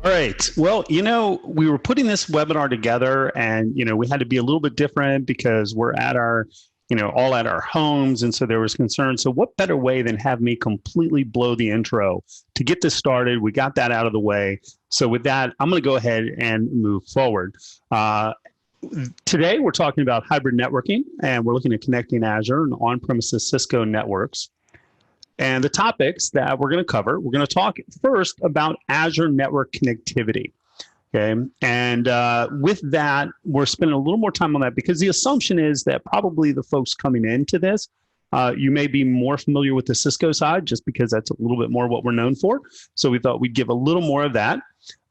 All right. Well, we were putting this webinar together and, we had to be a little bit different because we're at our, all at our homes. And so there was concern. So what better way than have me completely blow the intro to get this started? We got that out of the way. So with that, I'm going to go ahead and move forward. Today, we're talking about hybrid networking, and we're looking at connecting Azure and on-premises Cisco networks. And the topics that we're going to cover, we're going to talk first about Azure network connectivity. Okay, and with that, we're spending a little more time on that because the assumption is that probably the folks coming into this, you may be more familiar with the Cisco side just because that's a little bit more what we're known for. So we thought we'd give a little more of that.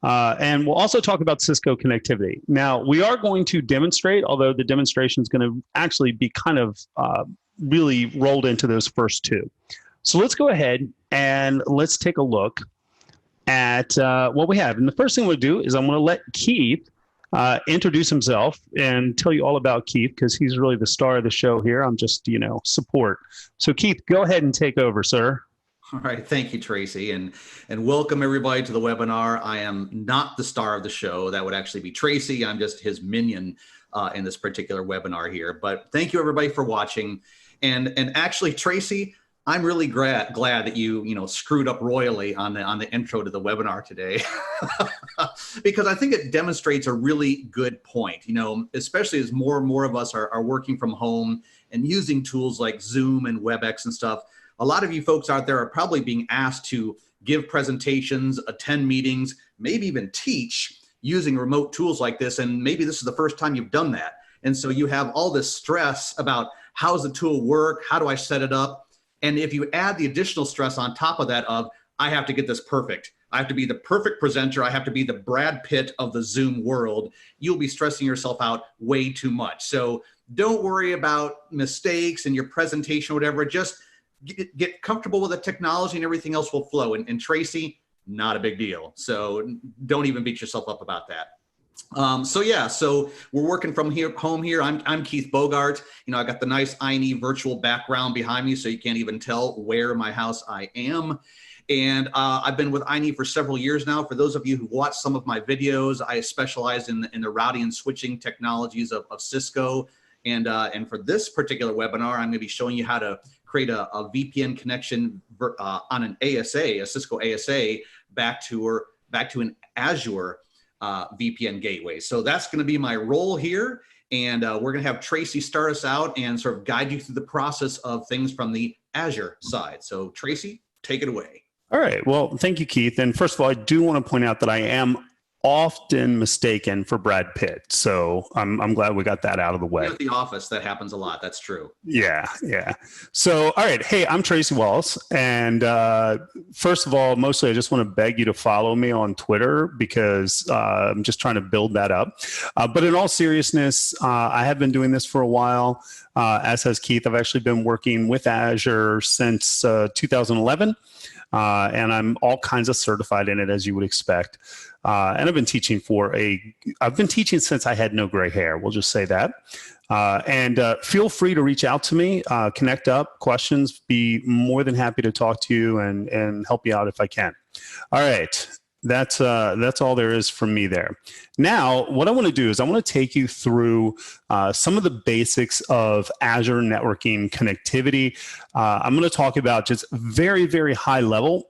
And we'll also talk about Cisco connectivity. Now, we are going to demonstrate, although the demonstration is going to actually be kind of really rolled into those first two. So let's go ahead and let's take a look at what we have. And the first thing we'll do is I'm going to let Keith introduce himself and tell you all about Keith because he's really the star of the show here. I'm just, support. So Keith, go ahead and take over, sir. All right. Thank you, Tracy. And welcome everybody to the webinar. I am not the star of the show. That would actually be Tracy. I'm just his minion in this particular webinar here. But thank you everybody for watching. And actually, Tracy, I'm really glad that you screwed up royally on the intro to the webinar today, because I think it demonstrates a really good point. Especially as more and more of us are working from home and using tools like Zoom and WebEx and stuff. A lot of you folks out there are probably being asked to give presentations, attend meetings, maybe even teach using remote tools like this. And maybe this is the first time you've done that. And so you have all this stress about how does the tool work? How do I set it up? And if you add the additional stress on top of that of, I have to get this perfect. I have to be the perfect presenter. I have to be the Brad Pitt of the Zoom world. You'll be stressing yourself out way too much. So don't worry about mistakes in your presentation or whatever. Just get comfortable with the technology and everything else will flow. And Tracy, not a big deal. So don't even beat yourself up about that. So we're working from home here. I'm Keith Bogart. I got the nice INE virtual background behind me, so you can't even tell where my house I am. And I've been with INE for several years now. For those of you who watched some of my videos, I specialize in the routing and switching technologies of Cisco. And for this particular webinar, I'm going to be showing you how to create a VPN connection on an ASA, a Cisco ASA, back to an Azure VPN gateway. So that's going to be my role here. And we're going to have Tracy start us out and sort of guide you through the process of things from the Azure side. So Tracy, take it away. All right. Well, thank you, Keith. And first of all, I do want to point out that I am often mistaken for Brad Pitt. So I'm glad we got that out of the way. At The Office, that happens a lot. That's true. Yeah. So, all right. Hey, I'm Tracy Wallace. And first of all, mostly I just want to beg you to follow me on Twitter because I'm just trying to build that up. But in all seriousness, I have been doing this for a while, as has Keith. I've actually been working with Azure since 2011. And I'm all kinds of certified in it, as you would expect. And I've been teaching since I had no gray hair. We'll just say that. And feel free to reach out to me, connect up, questions, be more than happy to talk to you and help you out if I can. All right. That's all there is from me there. Now, what I want to do is I want to take you through some of the basics of Azure networking connectivity. I'm going to talk about just very, very high level.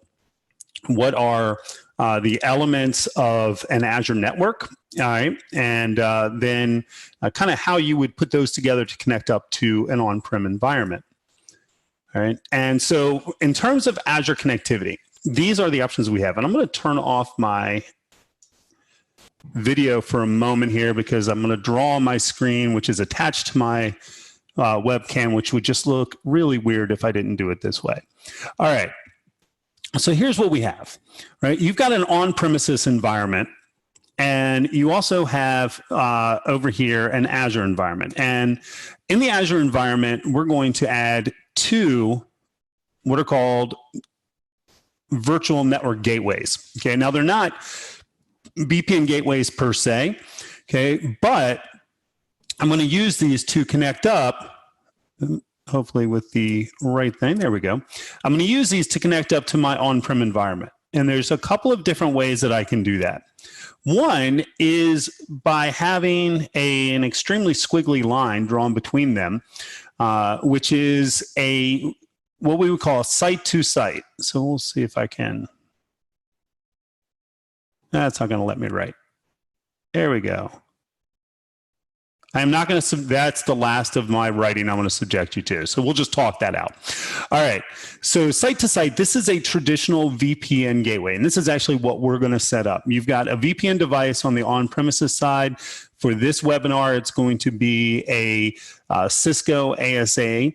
What are the elements of an Azure network, all right, and then kind of how you would put those together to connect up to an on-prem environment, all right? And so in terms of Azure connectivity, these are the options we have. And I'm going to turn off my video for a moment here because I'm going to draw on my screen, which is attached to my webcam, which would just look really weird if I didn't do it this way. All right. So here's what we have, right? You've got an on-premises environment, and you also have over here an Azure environment. And in the Azure environment, we're going to add two what are called virtual network gateways. Okay, now they're not VPN gateways per se, okay, but I'm going to use these to connect up, hopefully with the right thing. There we go. I'm going to use these to connect up to my on-prem environment. And there's a couple of different ways that I can do that. One is by having an extremely squiggly line drawn between them, which is what we would call a site to site. So we'll see if I can. That's not going to let me write. There we go. I'm not going to, that's the last of my writing I want to subject you to. So we'll just talk that out. All right. So site to site, this is a traditional VPN gateway. And this is actually what we're going to set up. You've got a VPN device on the on-premises side. For this webinar, it's going to be a Cisco ASA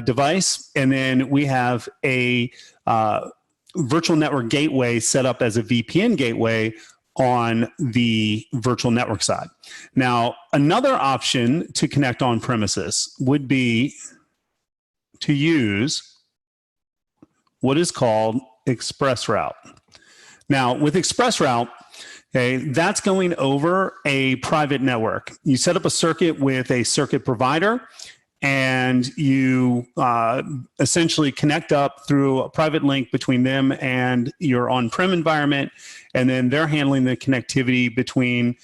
device. And then we have a virtual network gateway set up as a VPN gateway on the virtual network side. Now, another option to connect on premises would be to use what is called ExpressRoute. Now, with ExpressRoute, okay, that's going over a private network. You set up a circuit with a circuit provider, and you essentially connect up through a private link between them and your on-prem environment, and then they're handling the connectivity between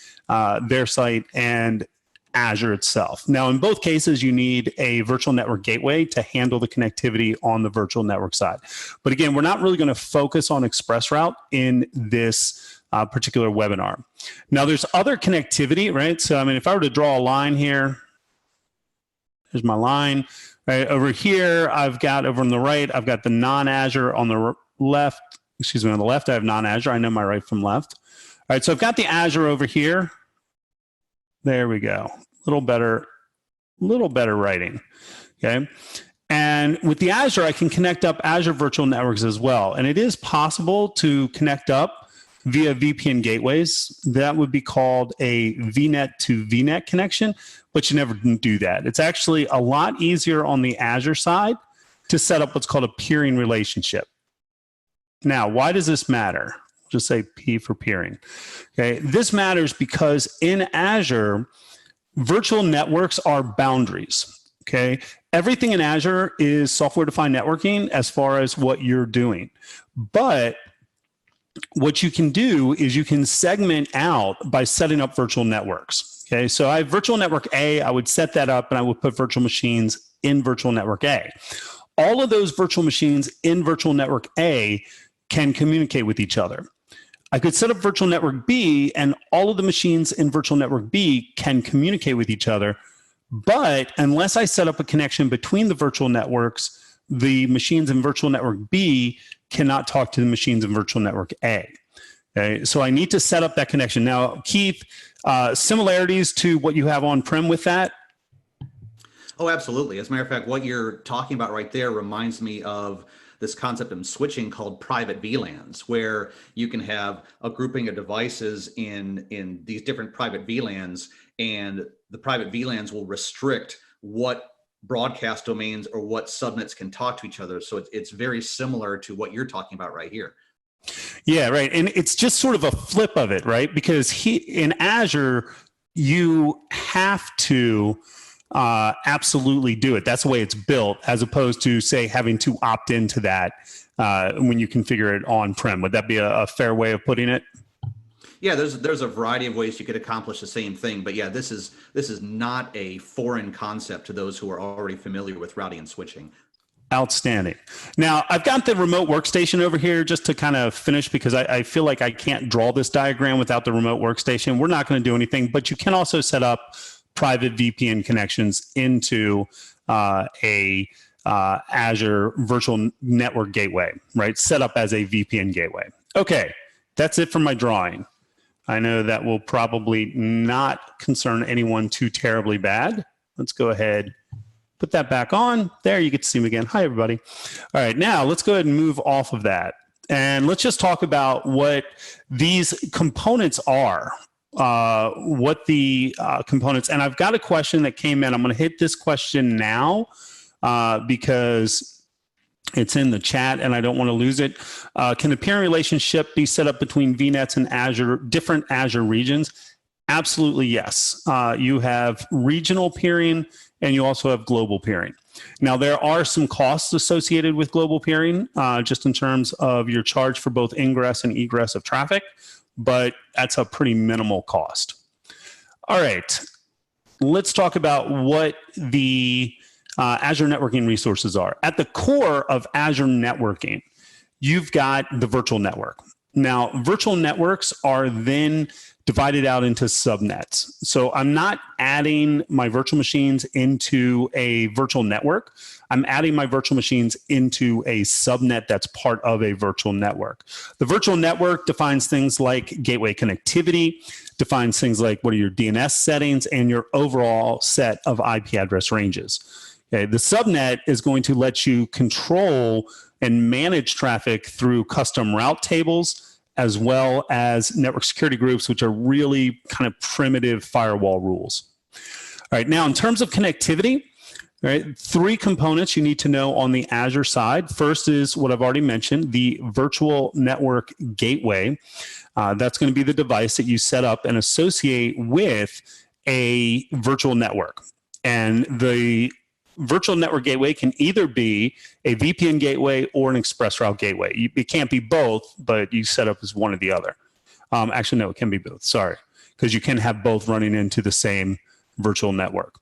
their site and Azure itself. Now, in both cases, you need a virtual network gateway to handle the connectivity on the virtual network side. But again, we're not really going to focus on ExpressRoute in this particular webinar. Now, there's other connectivity, right? So, I mean, if I were to draw a line here, here's my line. Right over here, I've got over on the right, I've got the non-Azure on the left. Excuse me, on the left, I have non-Azure. I know my right from left. All right, so I've got the Azure over here. There we go. Little better writing. Okay. And with the Azure, I can connect up Azure virtual networks as well. And it is possible to connect up via VPN gateways. That would be called a VNet to VNet connection, but you never do that. It's actually a lot easier on the Azure side to set up what's called a peering relationship. Now, why does this matter? Just say P for peering. Okay, this matters because in Azure, virtual networks are boundaries. Okay, everything in Azure is software-defined networking as far as what you're doing. But what you can do is you can segment out by setting up virtual networks. Okay, so I have virtual network A, I would set that up and I would put virtual machines in virtual network A. All of those virtual machines in virtual network A can communicate with each other. I could set up virtual network B and all of the machines in virtual network B can communicate with each other. But unless I set up a connection between the virtual networks, the machines in virtual network B cannot talk to the machines in virtual network A. Okay, so I need to set up that connection. Now, Keith, similarities to what you have on-prem with that? Oh, absolutely. As a matter of fact, what you're talking about right there reminds me of this concept of switching called private VLANs, where you can have a grouping of devices in these different private VLANs, and the private VLANs will restrict what broadcast domains or what subnets can talk to each other. So it's very similar to what you're talking about right here. Yeah, right. And it's just sort of a flip of it, right? Because in Azure, you have to absolutely do it. That's the way it's built, as opposed to, say, having to opt into that when you configure it on-prem. Would that be a fair way of putting it? Yeah, there's a variety of ways you could accomplish the same thing, but yeah, this is not a foreign concept to those who are already familiar with routing and switching. Outstanding. Now, I've got the remote workstation over here just to kind of finish, because I feel like I can't draw this diagram without the remote workstation. We're not going to do anything, but you can also set up private VPN connections into a Azure virtual network gateway, right? Set up as a VPN gateway. Okay, that's it for my drawing. I know that will probably not concern anyone too terribly bad. Let's go ahead, put that back on. There, you get to see me again. Hi, everybody. All right, now let's go ahead and move off of that. And let's just talk about what these components are, what the components, and I've got a question that came in. I'm going to hit this question now because it's in the chat and I don't want to lose it. Can the peering relationship be set up between VNets and Azure, different Azure regions? Absolutely, yes. You have regional peering and you also have global peering. Now, there are some costs associated with global peering, just in terms of your charge for both ingress and egress of traffic, but that's a pretty minimal cost. All right, let's talk about what the Azure networking resources are. At the core of Azure networking, you've got the virtual network. Now, virtual networks are then divided out into subnets. So I'm not adding my virtual machines into a virtual network. I'm adding my virtual machines into a subnet that's part of a virtual network. The virtual network defines things like gateway connectivity, defines things like what are your DNS settings and your overall set of IP address ranges. Okay, the subnet is going to let you control and manage traffic through custom route tables, as well as network security groups, which are really kind of primitive firewall rules. All right, now in terms of connectivity, right, 3 components you need to know on the Azure side. First is what I've already mentioned, the virtual network gateway. That's going to be the device that you set up and associate with a virtual network. And the virtual network gateway can either be a VPN gateway or an express route gateway. It can't be both, but you set up as one or the other. Actually, no, it can be both. Sorry, because you can have both running into the same virtual network.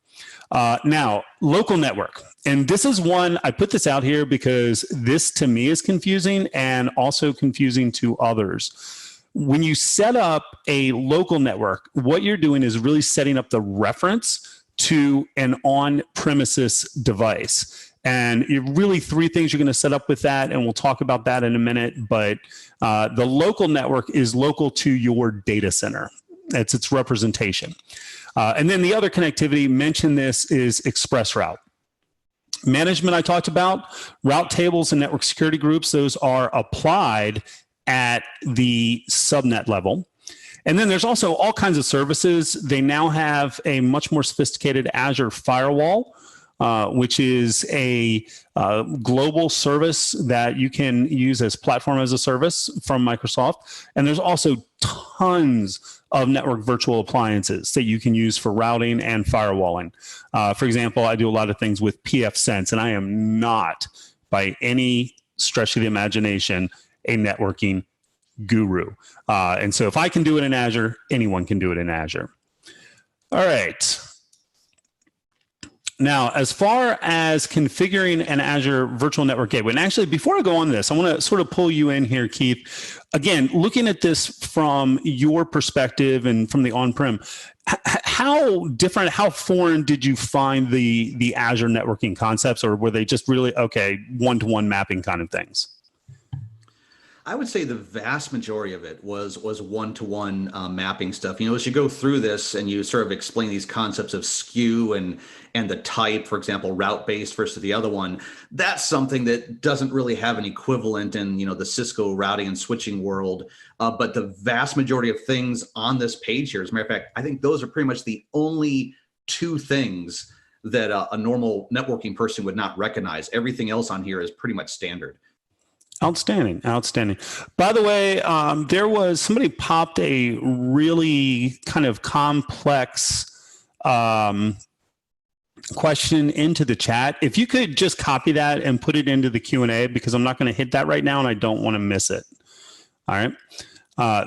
Now, local network. And this is one, I put this out here because this to me is confusing and also confusing to others. When you set up a local network, what you're doing is really setting up the reference to an on-premises device. And really 3 things you're going to set up with that, and we'll talk about that in a minute, but the local network is local to your data center. It's its representation. And then the other connectivity, mentioned this, is express route. Management I talked about, route tables and network security groups, those are applied at the subnet level. And then there's also all kinds of services. They now have a much more sophisticated Azure firewall, which is a global service that you can use as platform as a service from Microsoft. And there's also tons of network virtual appliances that you can use for routing and firewalling. For example, I do a lot of things with pfSense, and I am not, by any stretch of the imagination, a networking guru. And so if I can do it in Azure, anyone can do it in Azure. All right. Now, as far as configuring an Azure virtual network gateway, and actually before I go on this, I want to sort of pull you in here, Keith. Again, looking at this from your perspective and from the on-prem, how different, how foreign did you find the Azure networking concepts, or were they just really, okay, one-to-one mapping kind of things? I would say the vast majority of it was one-to-one mapping stuff. You know, as you go through this and you sort of explain these concepts of skew and the type, for example, route-based versus the other one, that's something that doesn't really have an equivalent in, you know, the Cisco routing and switching world. But the vast majority of things on this page here, as a matter of fact, I think those are pretty much the only 2 things that a normal networking person would not recognize. Everything else on here is pretty much standard. Outstanding, outstanding. By the way, there was somebody popped a really kind of complex question into the chat. If you could just copy that and put it into the Q&A, because I'm not going to hit that right now and I don't want to miss it. All right.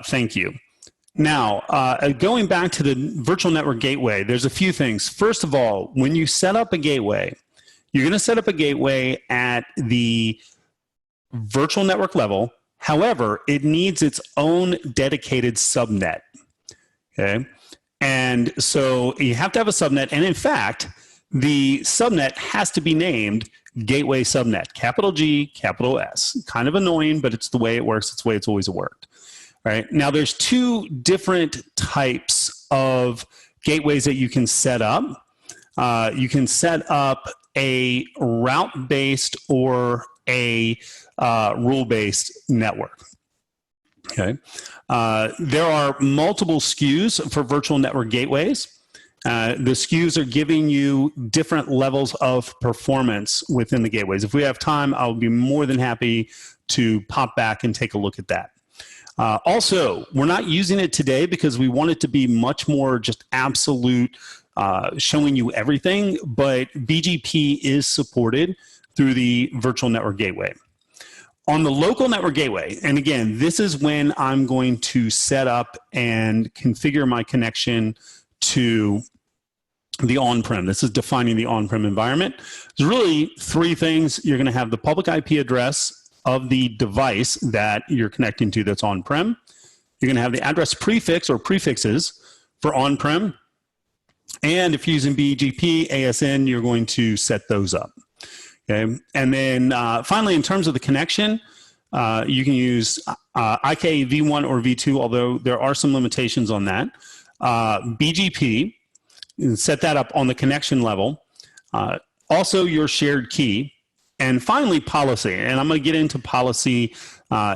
Thank you. Now, going back to the virtual network gateway, there's a few things. First of all, when you set up a gateway, you're going to set up a gateway at the virtual network level. However, it needs its own dedicated subnet. Okay. And so you have to have a subnet. And in fact, the subnet has to be named Gateway Subnet, capital G, capital S. Kind of annoying, but it's the way it works. It's the way it's always worked. All right. Now, there's 2 different types of gateways that you can set up. You can set up a route-based or a rule-based network. Okay. There are multiple SKUs for virtual network gateways. The SKUs are giving you different levels of performance within the gateways. If we have time, I'll be more than happy to pop back and take a look at that. Also, we're not using it today because we want it to be much more just absolute showing you everything, but BGP is supported through the virtual network gateway. On the local network gateway, and again, this is when I'm going to set up and configure my connection to the on-prem. This is defining the on-prem environment. There's really three things. You're going to have the public IP address of the device that you're connecting to that's on-prem. You're going to have the address prefix or prefixes for on-prem. And if you're using BGP, ASN, you're going to set those up. Okay. And then finally, in terms of the connection, you can use IK V1 or V2, although there are some limitations on that. BGP, set that up on the connection level. Also your shared key. And finally, policy. And I'm going to get into policy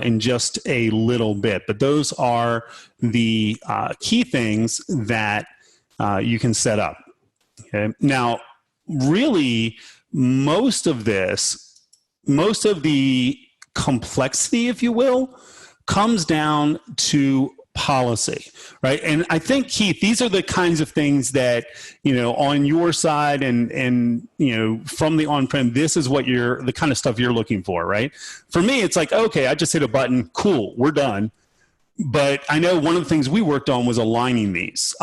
in just a little bit, but those are the key things that you can set up. Okay. Now, really, most of the complexity, if you will, comes down to policy, right? And I think, Keith, these are the kinds of things that, on your side and from the on-prem, this is what the kind of stuff you're looking for, right? For me, it's like, okay, I just hit a button, cool, we're done. But I know one of the things we worked on was aligning these.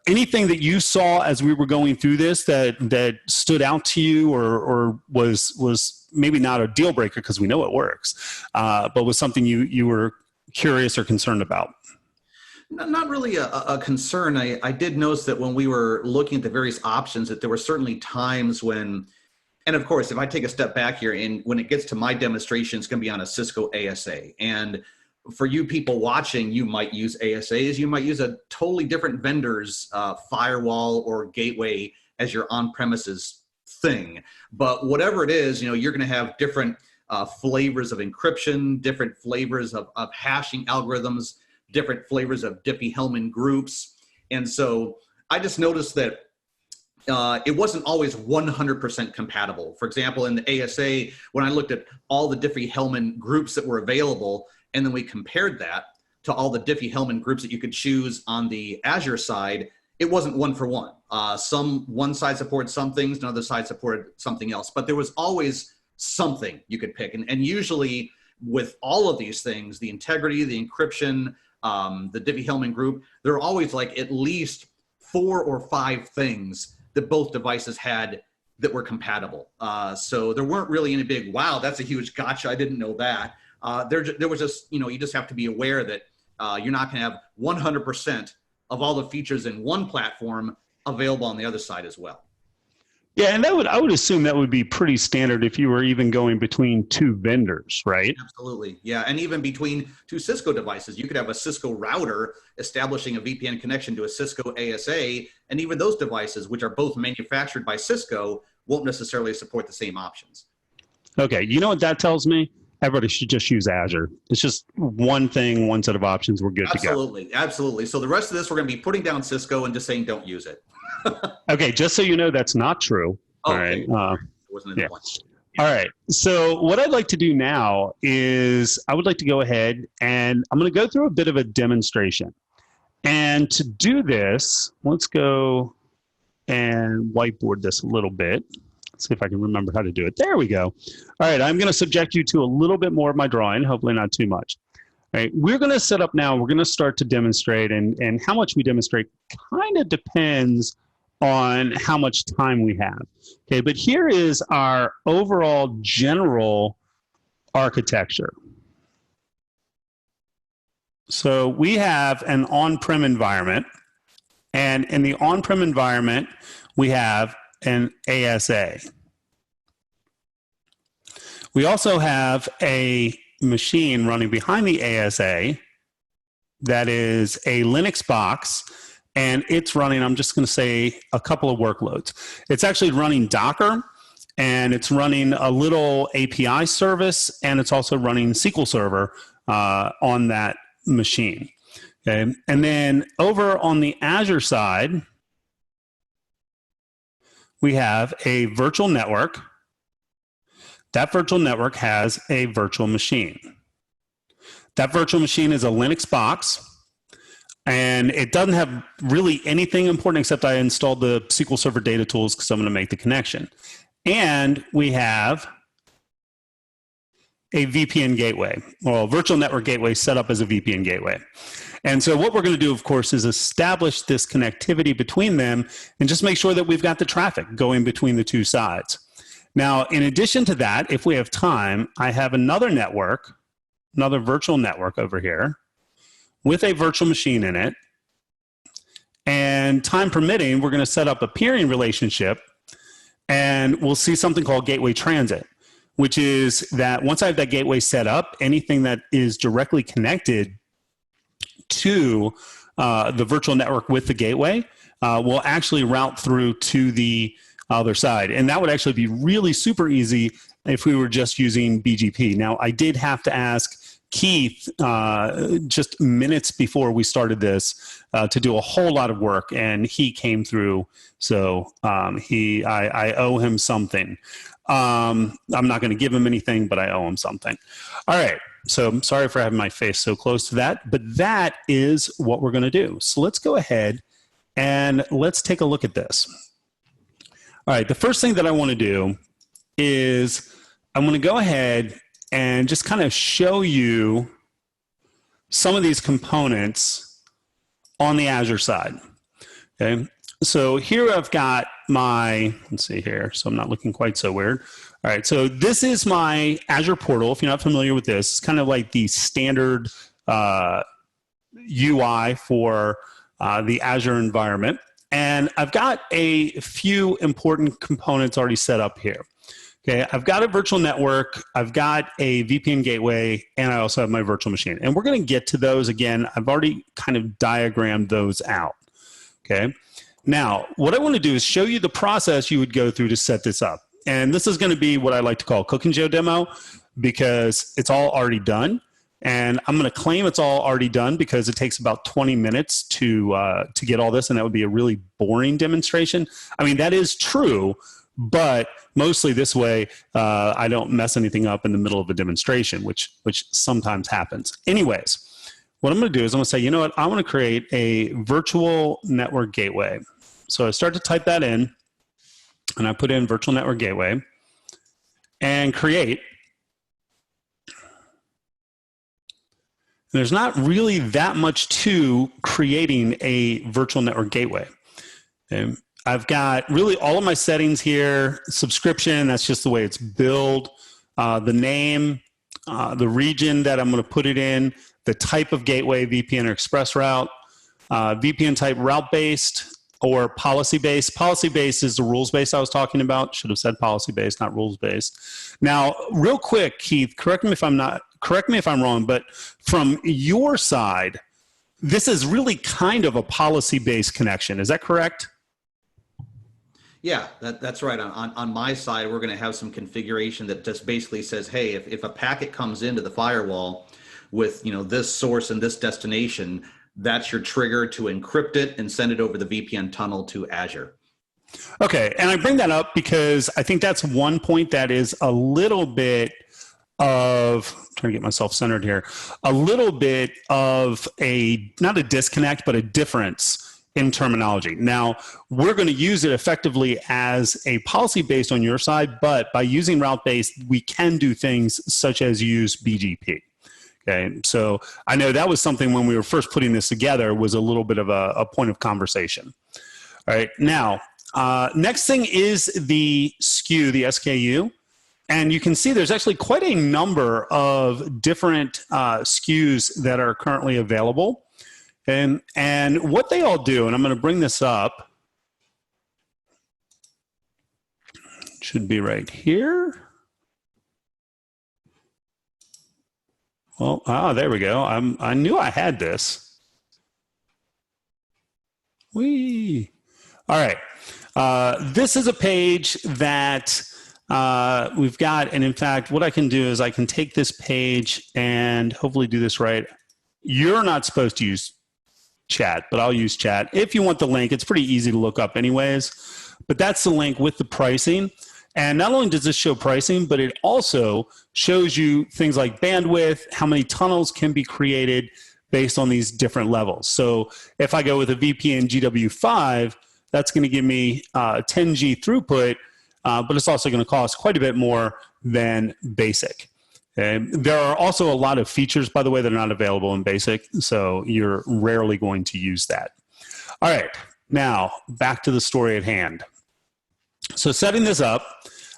Anything that you saw as we were going through this that stood out to you or was maybe not a deal breaker because we know it works, but was something you were curious or concerned about? Not really a concern. I did notice that when we were looking at the various options, that there were certainly times when, and of course, if I take a step back here, and when it gets to my demonstration, it's going to be on a Cisco ASA. And for you people watching, you might use ASAs, you might use a totally different vendor's firewall or gateway as your on-premises thing. But whatever it is, you're going to have different flavors of encryption, different flavors of hashing algorithms, different flavors of Diffie-Hellman groups. And so I just noticed that it wasn't always 100% compatible. For example, in the ASA, when I looked at all the Diffie-Hellman groups that were available, and then we compared that to all the Diffie-Hellman groups that you could choose on the Azure side, it wasn't one for one. One side supported some things, another side supported something else, but there was always something you could pick. And usually with all of these things, the integrity, the encryption, the Diffie-Hellman group, there are always like at least 4 or 5 things that both devices had that were compatible. So there weren't really any big, wow, that's a huge gotcha, I didn't know that. There was just, you just have to be aware that you're not going to have 100% of all the features in one platform available on the other side as well. Yeah, and I would assume that would be pretty standard if you were even going between 2 vendors, right? Absolutely, yeah, and even between 2 Cisco devices. You could have a Cisco router establishing a VPN connection to a Cisco ASA, and even those devices, which are both manufactured by Cisco, won't necessarily support the same options. Okay, you know what that tells me? Everybody should just use Azure. It's just one thing, one set of options. We're good to go. Absolutely, absolutely. So the rest of this, we're going to be putting down Cisco and just saying don't use it. Okay, just so you know, that's not true. Okay. All right. Wasn't in the point. All right. So what I'd like to do now is I would like to go ahead and I'm going to go through a bit of a demonstration. And to do this, let's go and whiteboard this a little bit. Let's see if I can remember how to do it. There we go. All right. I'm going to subject you to a little bit more of my drawing, hopefully not too much. All right. We're going to set up now. We're going to start to demonstrate, and how much we demonstrate kind of depends on how much time we have. Okay. But here is our overall general architecture. So we have an on-prem environment, and in the on-prem environment, we have an ASA. We also have a machine running behind the ASA that is a Linux box, and it's running, I'm just going to say, a couple of workloads. It's actually running Docker, and it's running a little API service, and it's also running SQL Server on that machine. Okay. And then over on the Azure side, we have a virtual network. That virtual network has a virtual machine. That virtual machine is a Linux box. And it doesn't have really anything important except I installed the SQL Server data tools because I'm going to make the connection. And we have a VPN gateway, well, virtual network gateway set up as a VPN gateway. And so what we're going to do, of course, is establish this connectivity between them and just make sure that we've got the traffic going between the two sides. Now, in addition to that, if we have time, I have another network, another virtual network over here with a virtual machine in it. And time permitting, we're going to set up a peering relationship, and we'll see something called gateway transit, which is that once I have that gateway set up, anything that is directly connected to the virtual network with the gateway will actually route through to the other side. And that would actually be really super easy if we were just using BGP. Now, I did have to ask Keith just minutes before we started this to do a whole lot of work, and he came through. So I owe him something. I'm not going to give him anything, but I owe him something. All right. So I'm sorry for having my face so close to that, but that is what we're going to do. So let's go ahead and let's take a look at this. All right. The first thing that I want to do is I'm going to go ahead and just kind of show you some of these components on the Azure side. Okay. So here I've got my, let's see here, so I'm not looking quite so weird. All right, so this is my Azure portal. If you're not familiar with this, it's kind of like the standard UI for the Azure environment. And I've got a few important components already set up here. Okay, I've got a virtual network, I've got a VPN gateway, and I also have my virtual machine. And we're going to get to those again. I've already kind of diagrammed those out. Okay. Now, what I want to do is show you the process you would go through to set this up. And this is going to be what I like to call a Cooking Joe demo because it's all already done. And I'm going to claim it's all already done because it takes about 20 minutes to get all this, and that would be a really boring demonstration. I mean, that is true, but mostly this way, I don't mess anything up in the middle of a demonstration, which sometimes happens. Anyways, what I'm going to do is I'm going to say, you know what, I want to create a virtual network gateway. So I start to type that in, and I put in virtual network gateway and create. There's not really that much to creating a virtual network gateway. Okay. I've got really all of my settings here. Subscription, that's just the way it's billed. The name, the region that I'm going to put it in, the type of gateway, VPN or express route, VPN type route-based or policy-based. Policy-based is the rules-based I was talking about. Should have said policy-based, not rules-based. Now, real quick, Keith, correct me if I'm wrong, but from your side, this is really kind of a policy-based connection. Is that correct? Yeah, that's right. On my side, we're going to have some configuration that just basically says, hey, if a packet comes into the firewall with this source and this destination, that's your trigger to encrypt it and send it over the VPN tunnel to Azure. Okay, and I bring that up because I think that's one point that is a little bit of, I'm trying to get myself centered here, a little bit of not a disconnect, but a difference in terminology. Now, we're going to use it effectively as a policy based on your side, but by using route based, we can do things such as use BGP. Okay, so I know that was something when we were first putting this together was a little bit of a point of conversation. All right, now, next thing is the SKU, the SKU. And you can see there's actually quite a number of different SKUs that are currently available. And what they all do, and I'm going to bring this up, should be right here. Well, there we go. I knew I had this. Whee! All right. This is a page that we've got, and in fact, what I can do is I can take this page and hopefully do this right. You're not supposed to use chat, but I'll use chat. If you want the link, it's pretty easy to look up anyways, but that's the link with the pricing. And not only does this show pricing, but it also shows you things like bandwidth, how many tunnels can be created, based on these different levels. So if I go with a VPN GW5, that's going to give me 10G throughput, but it's also going to cost quite a bit more than basic. Okay. There are also a lot of features, by the way, that are not available in basic, so you're rarely going to use that. All right, now back to the story at hand. So setting this up,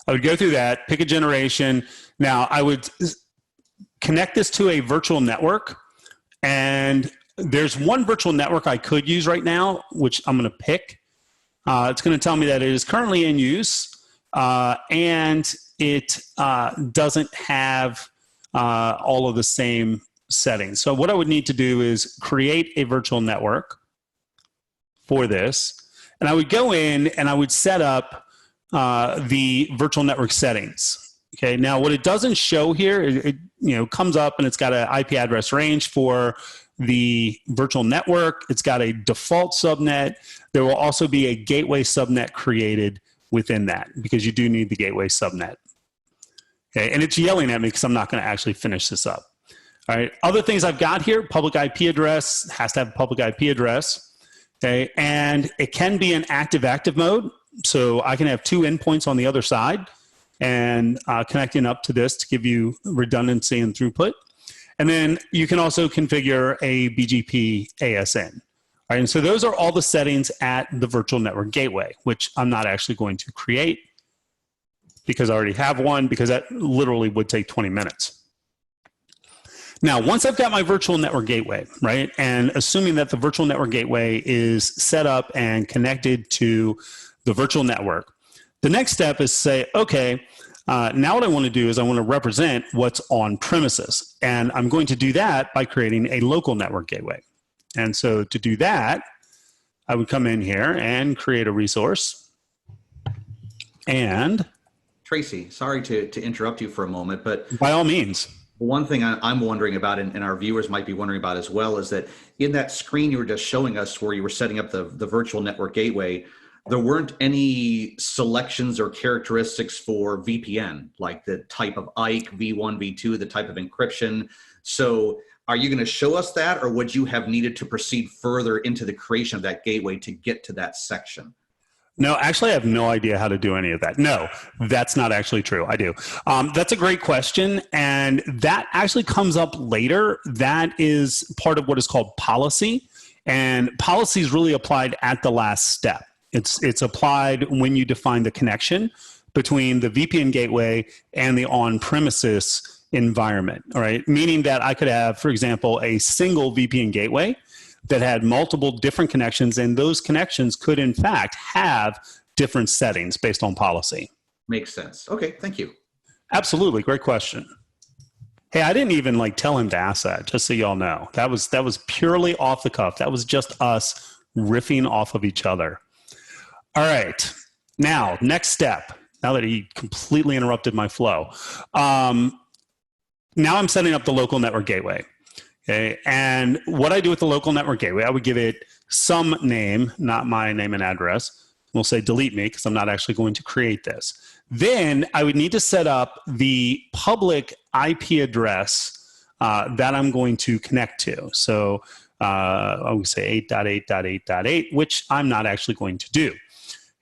I would go through that, pick a generation. Now I would connect this to a virtual network, and there's one virtual network I could use right now, which I'm going to pick. It's going to tell me that it is currently in use, and it doesn't have all of the same settings. So what I would need to do is create a virtual network for this, and I would go in and I would set up the virtual network settings. Okay, now what it doesn't show here, it comes up and it's got an IP address range for the virtual network. It's got a default subnet. There will also be a gateway subnet created within that, because you do need the gateway subnet. Okay, and it's yelling at me because I'm not going to actually finish this up. All right, other things I've got here: public IP address, has to have a public IP address. Okay, and it can be in active mode, so I can have two endpoints on the other side and connecting up to this to give you redundancy and throughput. And then you can also configure a BGP ASN. All right, and so those are all the settings at the virtual network gateway, which I'm not actually going to create because I already have one, because that literally would take 20 minutes. Now, once I've got my virtual network gateway, right, and assuming that the virtual network gateway is set up and connected to the virtual network, the next step is say, okay, now what I want to do is I want to represent what's on premises. And I'm going to do that by creating a local network gateway. And so to do that, I would come in here and create a resource. And Tracy, sorry to interrupt you for a moment, but by all means. One thing I'm wondering about, and our viewers might be wondering about as well, is that in that screen you were just showing us where you were setting up the virtual network gateway, there weren't any selections or characteristics for VPN, like the type of IKE, V1, V2, the type of encryption. So are you going to show us that, or would you have needed to proceed further into the creation of that gateway to get to that section? No, actually, I have no idea how to do any of that. No, that's not actually true. I do. That's a great question. And that actually comes up later. That is part of what is called policy. And policy is really applied at the last step. It's applied when you define the connection between the VPN gateway and the on-premises environment, all right? Meaning that I could have, for example, a single VPN gateway that had multiple different connections, and those connections could, in fact, have different settings based on policy. Makes sense. Okay, thank you. Absolutely, great question. Hey, I didn't even tell him to ask that, just so y'all know. That was purely off the cuff. That was just us riffing off of each other. All right, now, next step, now that he completely interrupted my flow. Now I'm setting up the local network gateway. Okay, and what I do with the local network gateway, I would give it some name, not my name and address. We'll say delete me because I'm not actually going to create this. Then I would need to set up the public IP address that I'm going to connect to. So I would say 8.8.8.8, which I'm not actually going to do.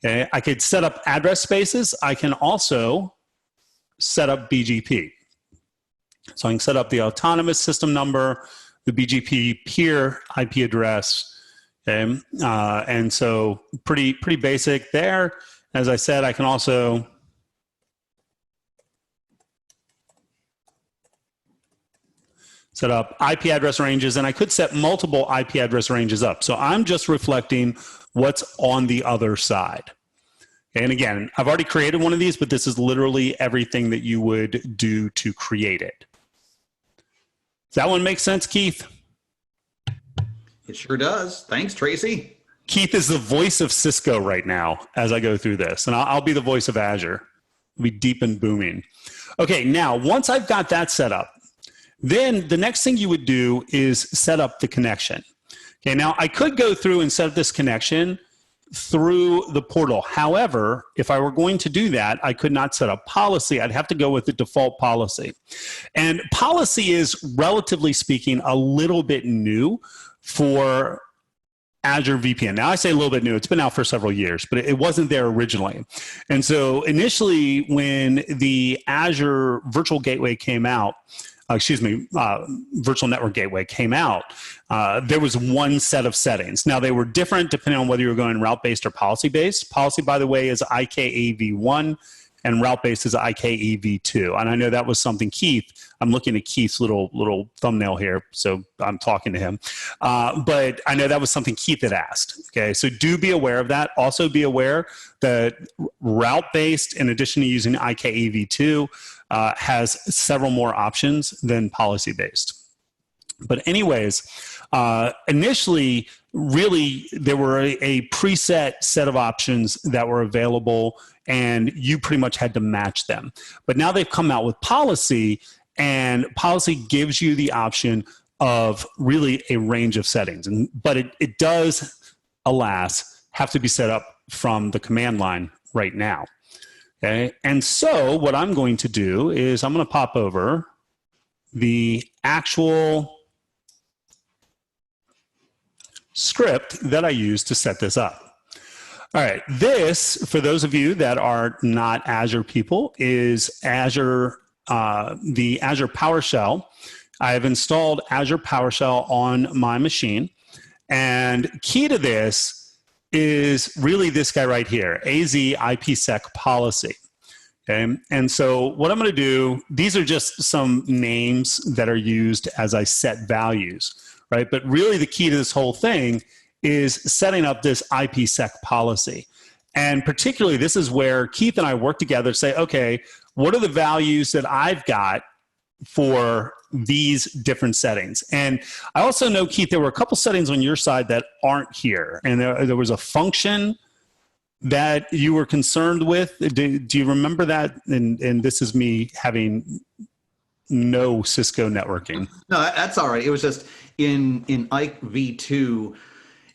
Okay, I could set up address spaces. I can also set up BGP. So I can set up the autonomous system number, the BGP peer IP address, okay? And so pretty basic there. As I said, I can also set up IP address ranges, and I could set multiple IP address ranges up. So I'm just reflecting what's on the other side. And again, I've already created one of these, but this is literally everything that you would do to create it. Does that one make sense, Keith? It sure does. Thanks, Tracy. Keith is the voice of Cisco right now as I go through this, and I'll be the voice of Azure. It'll be deep and booming. Okay, now, once I've got that set up, then the next thing you would do is set up the connection. Okay, now I could go through and set up this connection through the portal. However, if I were going to do that, I could not set up policy. I'd have to go with the default policy. And policy is, relatively speaking, a little bit new for Azure VPN. Now, I say a little bit new. It's been out for several years, but it wasn't there originally. And so initially, when the Azure Virtual Gateway came out, Virtual Network Gateway came out, there was one set of settings. Now, they were different depending on whether you were going route-based or policy-based. Policy, by the way, is IKEv1, and route-based is IKEv2. And I know that was something Keith, I'm looking at Keith's little thumbnail here, so I'm talking to him. But I know that was something Keith had asked. Okay, so do be aware of that. Also be aware that route-based, in addition to using IKEv2, has several more options than policy-based. But anyways, initially, really, there were a preset set of options that were available, and you pretty much had to match them. But now they've come out with policy, and policy gives you the option of really a range of settings. But it does, alas, have to be set up from the command line right now. Okay, and so what I'm going to do is I'm going to pop over the actual script that I used to set this up. All right, this, for those of you that are not Azure people, is Azure, the Azure PowerShell. I have installed Azure PowerShell on my machine, and key to this is really this guy right here, AZ ipsec policy. Okay, and so what I'm going to do, these are just some names that are used as I set values, right? But really the key to this whole thing is setting up this ipsec policy. And particularly, this is where Keith and I work together to say, okay, what are the values that I've got for these different settings? And I also know, Keith, there were a couple settings on your side that aren't here. And there was a function that you were concerned with. Do you remember that? And this is me having no Cisco networking. No, that's all right. It was just in Ike v2,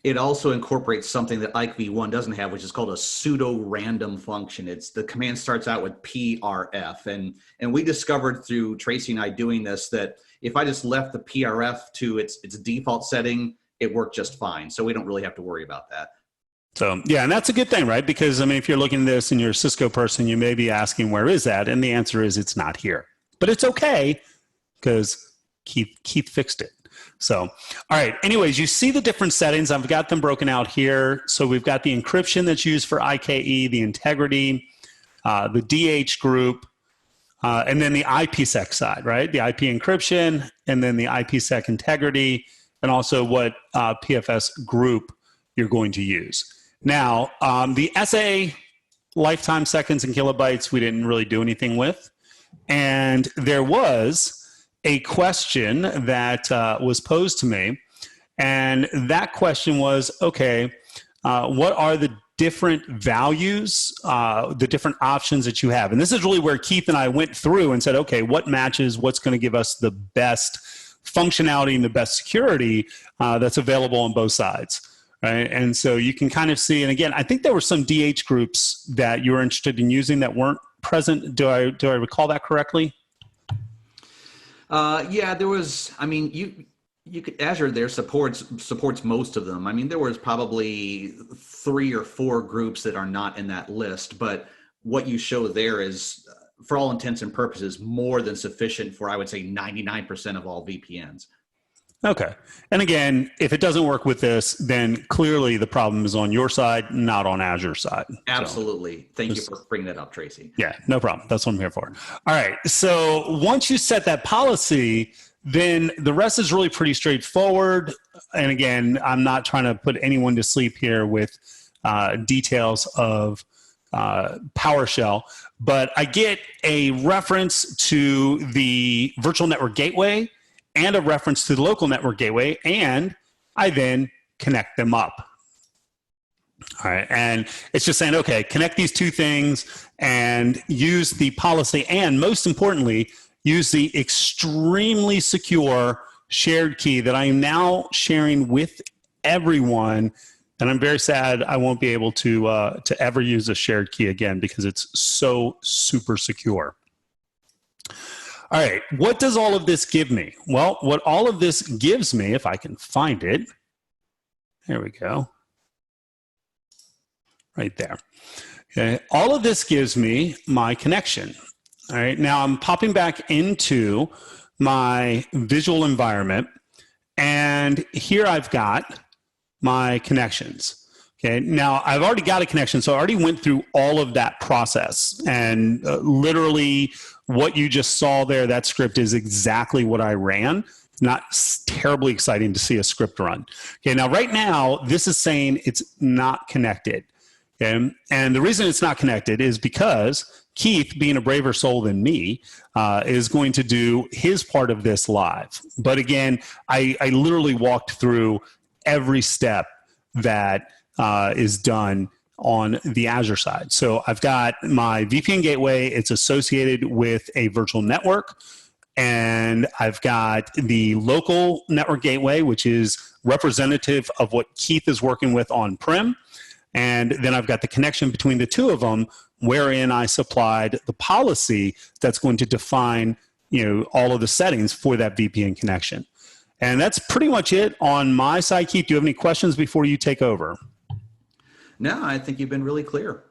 it also incorporates something that Ike v1 doesn't have, which is called a pseudo random function. It's the command starts out with PRF, and we discovered through Tracy and I doing this that if I just left the PRF to its default setting, it worked just fine. So we don't really have to worry about that. So yeah, and that's a good thing, right? Because I mean, if you're looking at this and you're a Cisco person, you may be asking, where is that? And the answer is it's not here. But it's okay because Keith fixed it. So, all right. Anyways, you see the different settings. I've got them broken out here. So we've got the encryption that's used for IKE, the integrity, the DH group, and then the IPsec side, right? The IP encryption, and then the IPsec integrity, and also what PFS group you're going to use. Now, the SA lifetime seconds and kilobytes, we didn't really do anything with. And there was a question that was posed to me. And that question was, okay, what are the different values, the different options that you have? And this is really where Keith and I went through and said, okay, what matches, what's going to give us the best functionality and the best security that's available on both sides. Right. And so you can kind of see, and again, I think there were some DH groups that you were interested in using that weren't present. Do I recall that correctly? Yeah, there was, I mean, you could, Azure there supports most of them. I mean, there was probably 3 or 4 groups that are not in that list, but what you show there is, for all intents and purposes, more than sufficient for, I would say, 99% of all VPNs. Okay. And again, if it doesn't work with this, then clearly the problem is on your side, not on Azure's side. Absolutely. So, thank you for bringing that up, Tracy. Yeah, no problem. That's what I'm here for. All right. So once you set that policy, then the rest is really pretty straightforward. And again, I'm not trying to put anyone to sleep here with details of PowerShell, but I get a reference to the virtual network gateway and a reference to the local network gateway, and I then connect them up. All right, and it's just saying, okay, connect these two things and use the policy, and most importantly, use the extremely secure shared key that I am now sharing with everyone And I'm very sad I won't be able to ever use a shared key again because it's so super secure. All right, what does all of this give me? Well, what all of this gives me, if I can find it, there we go, right there. Okay, all of this gives me my connection. All right, now I'm popping back into my visual environment, and here I've got my connections. Okay, now I've already got a connection, so I already went through all of that process, and literally what you just saw there, that script is exactly what I ran. Not terribly exciting to see a script run. Okay, now right now, this is saying it's not connected. Okay, and the reason it's not connected is because Keith, being a braver soul than me, is going to do his part of this live. But again, I literally walked through every step that is done on the Azure side. So I've got my VPN gateway. It's associated with a virtual network. And I've got the local network gateway, which is representative of what Keith is working with on-prem. And then I've got the connection between the two of them, wherein I supplied the policy that's going to define, all of the settings for that VPN connection. And that's pretty much it on my side. Keith, do you have any questions before you take over? No, I think you've been really clear.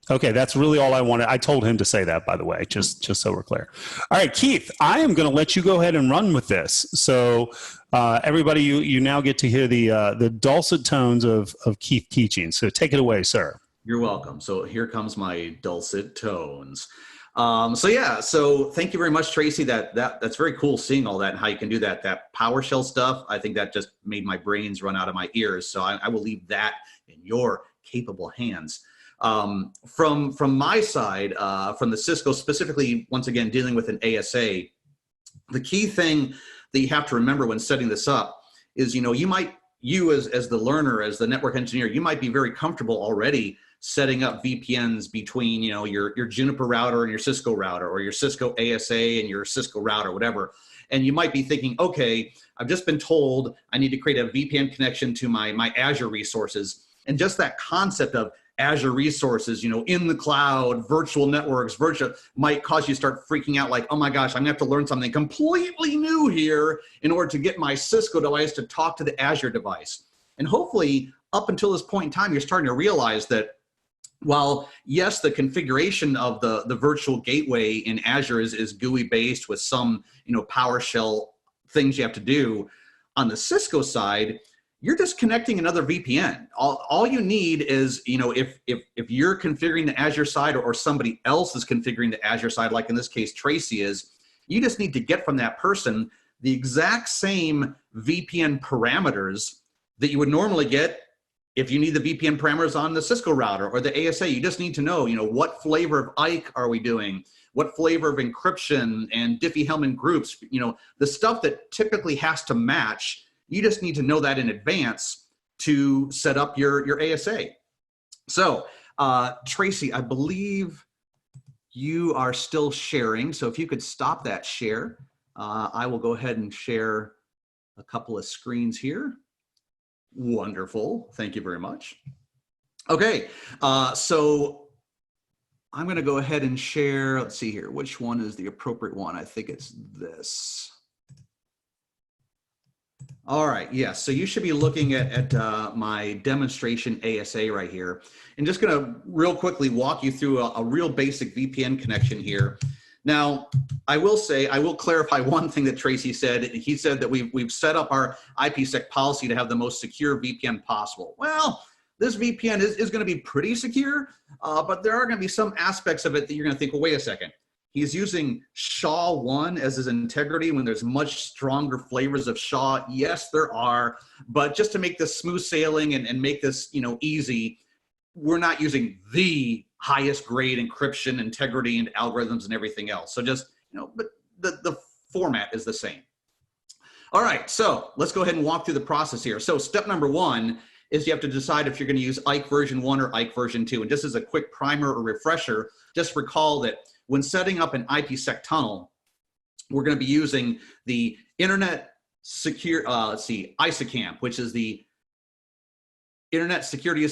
Okay, that's really all I wanted. I told him to say that, by the way, just so we're clear. All right, Keith, I am going to let you go ahead and run with this. So everybody, you now get to hear the dulcet tones of Keith teaching. So take it away, sir. You're welcome. So here comes my dulcet tones. So thank you very much, Tracy. That's very cool seeing all that and how you can do that. That PowerShell stuff, I think that just made my brains run out of my ears. So I will leave that in your capable hands. From my side, from the Cisco, specifically, once again, dealing with an ASA, the key thing that you have to remember when setting this up is, you as the learner, as the network engineer, you might be very comfortable already setting up VPNs between, your Juniper router and your Cisco router, or your Cisco ASA and your Cisco router, whatever. And you might be thinking, okay, I've just been told I need to create a VPN connection to my Azure resources. And just that concept of Azure resources, in the cloud, virtual networks, might cause you to start freaking out like, oh my gosh, I'm gonna have to learn something completely new here in order to get my Cisco device to talk to the Azure device. And hopefully up until this point in time, you're starting to realize that while yes, the configuration of the virtual gateway in Azure is GUI based with some, PowerShell things you have to do, on the Cisco side, you're just connecting another VPN. All you need is, if you're configuring the Azure side or somebody else is configuring the Azure side, like in this case, Tracy is, you just need to get from that person the exact same VPN parameters that you would normally get if you need the VPN parameters on the Cisco router or the ASA. You just need to know, what flavor of IKE are we doing? What flavor of encryption and Diffie-Hellman groups, the stuff that typically has to match. You just need to know that in advance to set up your ASA. So, Tracy, I believe you are still sharing. So if you could stop that share, I will go ahead and share a couple of screens here. Wonderful. Thank you very much. Okay, so I'm going to go ahead and share. Let's see here. Which one is the appropriate one? I think it's this. All right, yes, so you should be looking at my demonstration ASA right here. And just gonna real quickly walk you through a real basic VPN connection here. Now, I will clarify one thing that Tracy said. He said that we've set up our IPsec policy to have the most secure VPN possible. Well, this VPN is gonna be pretty secure, but there are gonna be some aspects of it that you're gonna think, well, wait a second. He's using SHA-1 as his integrity when there's much stronger flavors of SHA. Yes, there are, but just to make this smooth sailing and make this easy, we're not using the highest grade encryption, integrity, and algorithms and everything else. So just, but the format is the same. All right, so let's go ahead and walk through the process here. So step number one is you have to decide if you're going to use IKE version 1 or IKE version 2. And just as a quick primer or refresher, just recall that when setting up an IPsec tunnel, we're going to be using the Internet Secure, ISACAMP, which is the Internet Security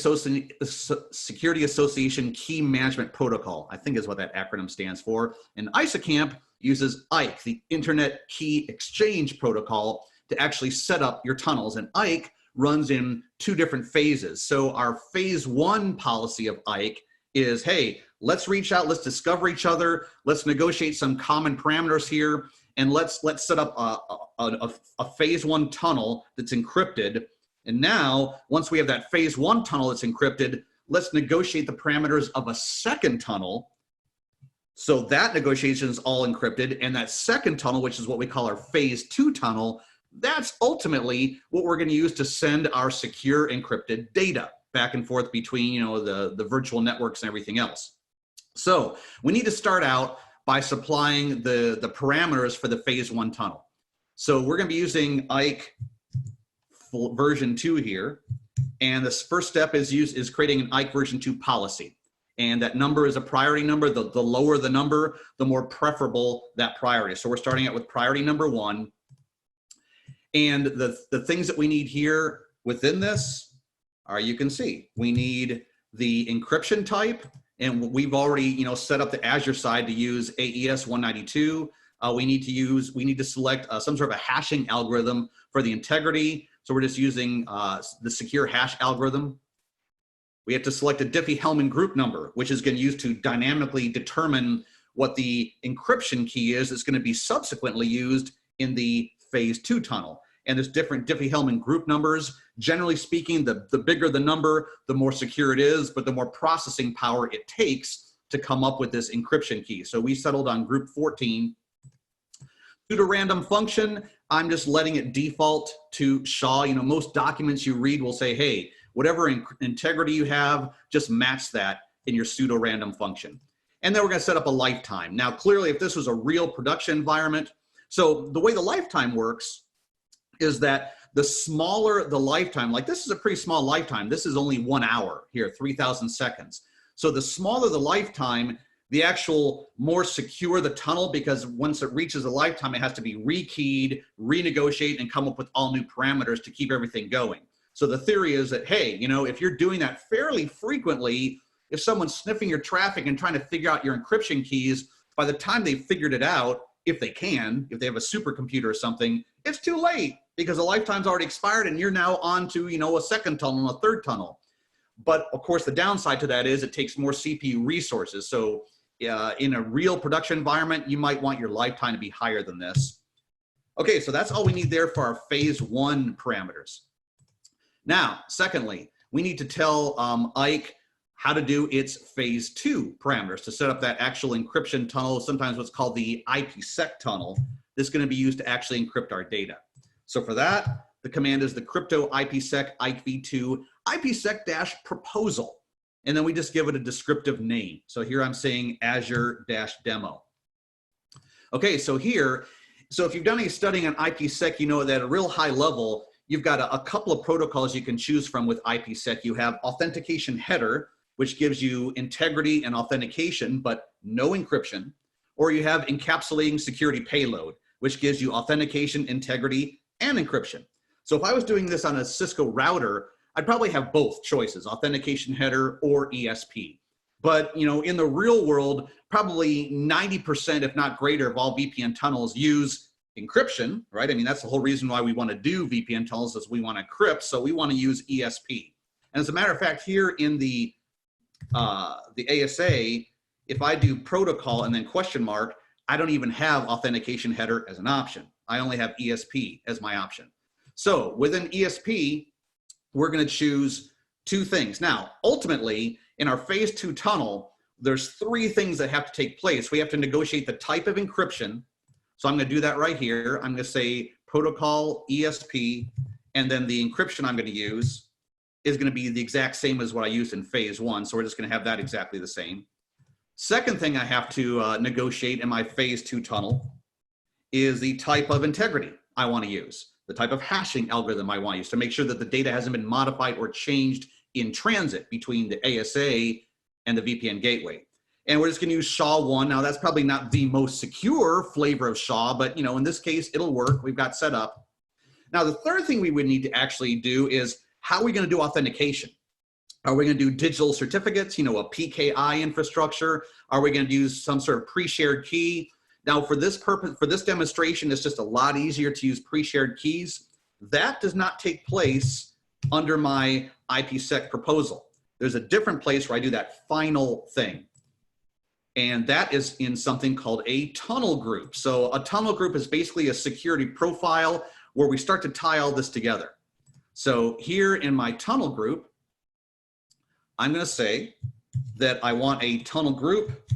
Association Key Management Protocol, I think is what that acronym stands for. And ISACAMP uses IKE, the Internet Key Exchange Protocol, to actually set up your tunnels. And IKE runs in 2 different phases. So our phase 1 policy of IKE is, hey, let's reach out, let's discover each other, let's negotiate some common parameters here, and let's set up a phase 1 tunnel that's encrypted. And now, once we have that phase 1 tunnel that's encrypted, let's negotiate the parameters of a second tunnel. So that negotiation is all encrypted, and that second tunnel, which is what we call our phase 2 tunnel, that's ultimately what we're going to use to send our secure encrypted data back and forth between, you know, the virtual networks and everything else. So we need to start out by supplying the parameters for the phase 1 tunnel. So we're going to be using IKE version 2 here, and this first step is creating an IKE version 2 policy, and that number is a priority number. The lower the number, the more preferable that priority. So we're starting out with priority number 1, and the things that we need here within this are, you can see, we need the encryption type, and we've already, you know, set up the Azure side to use AES 192. We need to select some sort of a hashing algorithm for the integrity. So we're just using the secure hash algorithm. We have to select a Diffie-Hellman group number, which is going to use to dynamically determine what the encryption key is that's going to be subsequently used in the phase 2 tunnel. And there's different Diffie-Hellman group numbers. Generally speaking, the bigger the number, the more secure it is, but the more processing power it takes to come up with this encryption key. So we settled on group 14. Pseudo-random function, I'm just letting it default to SHA. You know, most documents you read will say, hey, whatever integrity you have, just match that in your pseudo-random function. And then we're going to set up a lifetime. Now, clearly, if this was a real production environment, so the way the lifetime works is that the smaller the lifetime, like this is a pretty small lifetime. This is only 1 hour here, 3,000 seconds. So the smaller the lifetime, the actual more secure the tunnel, because once it reaches a lifetime, it has to be rekeyed, renegotiate, and come up with all new parameters to keep everything going. So the theory is that, hey, you know, if you're doing that fairly frequently, if someone's sniffing your traffic and trying to figure out your encryption keys, by the time they've figured it out, if they can, if they have a supercomputer or something, it's too late because the lifetime's already expired and you're now on to, you know, a second tunnel and a third tunnel. But of course, the downside to that is it takes more CPU resources. So in a real production environment, you might want your lifetime to be higher than this. Okay, so that's all we need there for our phase 1 parameters. Now, secondly, we need to tell IKE how to do its phase 2 parameters to set up that actual encryption tunnel, sometimes what's called the ipsec tunnel. This is going to be used to actually encrypt our data. So for that, the command is the crypto ipsec IKE v2 ipsec-proposal. And then we just give it a descriptive name. So here I'm saying Azure-demo. Okay, so here, so if you've done any studying on IPsec, you know that at a real high level, you've got a couple of protocols you can choose from with IPsec. You have authentication header, which gives you integrity and authentication, but no encryption. Or you have encapsulating security payload, which gives you authentication, integrity, and encryption. So if I was doing this on a Cisco router, I'd probably have both choices, authentication header or ESP. But you know, in the real world, probably 90%, if not greater, of all VPN tunnels use encryption, right? I mean, that's the whole reason why we want to do VPN tunnels, is we want to encrypt, so we want to use ESP. And as a matter of fact, here in the ASA, if I do protocol and then question mark, I don't even have authentication header as an option. I only have ESP as my option. So within ESP, we're going to choose 2 things. Now, ultimately, in our phase 2 tunnel, there's 3 things that have to take place. We have to negotiate the type of encryption. So I'm going to do that right here. I'm going to say protocol ESP, and then the encryption I'm going to use is going to be the exact same as what I used in phase 1. So we're just going to have that exactly the same. Second thing I have to negotiate in my phase 2 tunnel is the type of integrity I want to use, the type of hashing algorithm I want to use to make sure that the data hasn't been modified or changed in transit between the ASA and the VPN gateway. And we're just going to use SHA-1. Now, that's probably not the most secure flavor of SHA, but you know, in this case, it'll work. We've got set up. Now, the third thing we would need to actually do is, how are we going to do authentication? Are we going to do digital certificates, you know, a PKI infrastructure? Are we going to use some sort of pre-shared key? Now, for this purpose, for this demonstration, it's just a lot easier to use pre-shared keys. That does not take place under my IPsec proposal. There's a different place where I do that final thing. And that is in something called a tunnel group. So a tunnel group is basically a security profile where we start to tie all this together. So here in my tunnel group, I'm going to say that I want a tunnel group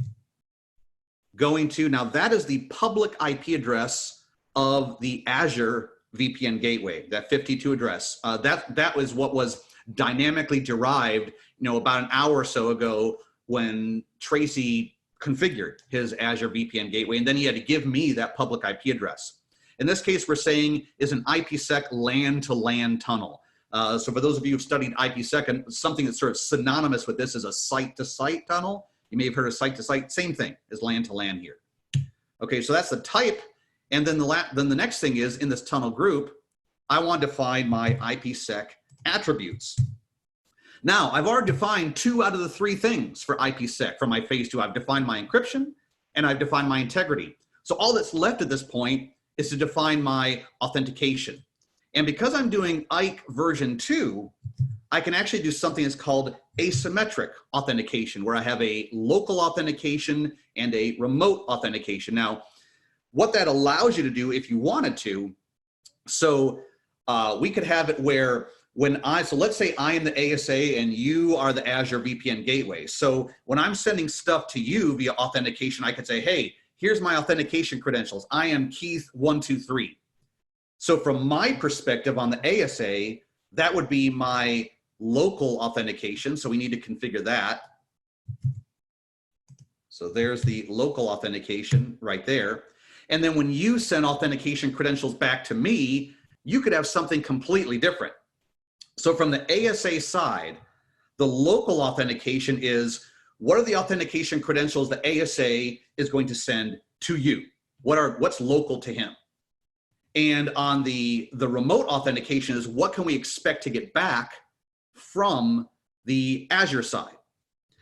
going to, now that is the public IP address of the Azure VPN gateway, that 52 address. That was what was dynamically derived, you know, about an hour or so ago when Tracy configured his Azure VPN gateway, and then he had to give me that public IP address. In this case, we're saying is an IPsec LAN-to-LAN tunnel. So for those of you who've studied IPsec, something that's sort of synonymous with this is a site-to-site tunnel. You may have heard of site-to-site, same thing as LAN-to-LAN here. Okay, so that's the type. And then the next thing is in this tunnel group, I want to define my IPsec attributes. Now, I've already defined 2 out of the 3 things for IPsec from my phase 2. I've defined my encryption and I've defined my integrity. So all that's left at this point is to define my authentication. And because I'm doing IKE version 2, I can actually do something that's called asymmetric authentication, where I have a local authentication and a remote authentication. Now, what that allows you to do if you wanted to, so we could have it where so let's say I am the ASA and you are the Azure VPN gateway. So when I'm sending stuff to you via authentication, I could say, hey, here's my authentication credentials. I am Keith123. So from my perspective on the ASA, that would be my local authentication. So we need to configure that. So there's the local authentication right there. And then when you send authentication credentials back to me, you could have something completely different. So from the ASA side, the local authentication is what are the authentication credentials the ASA is going to send to you? What's local to him? And on the remote authentication is what can we expect to get back from the Azure side?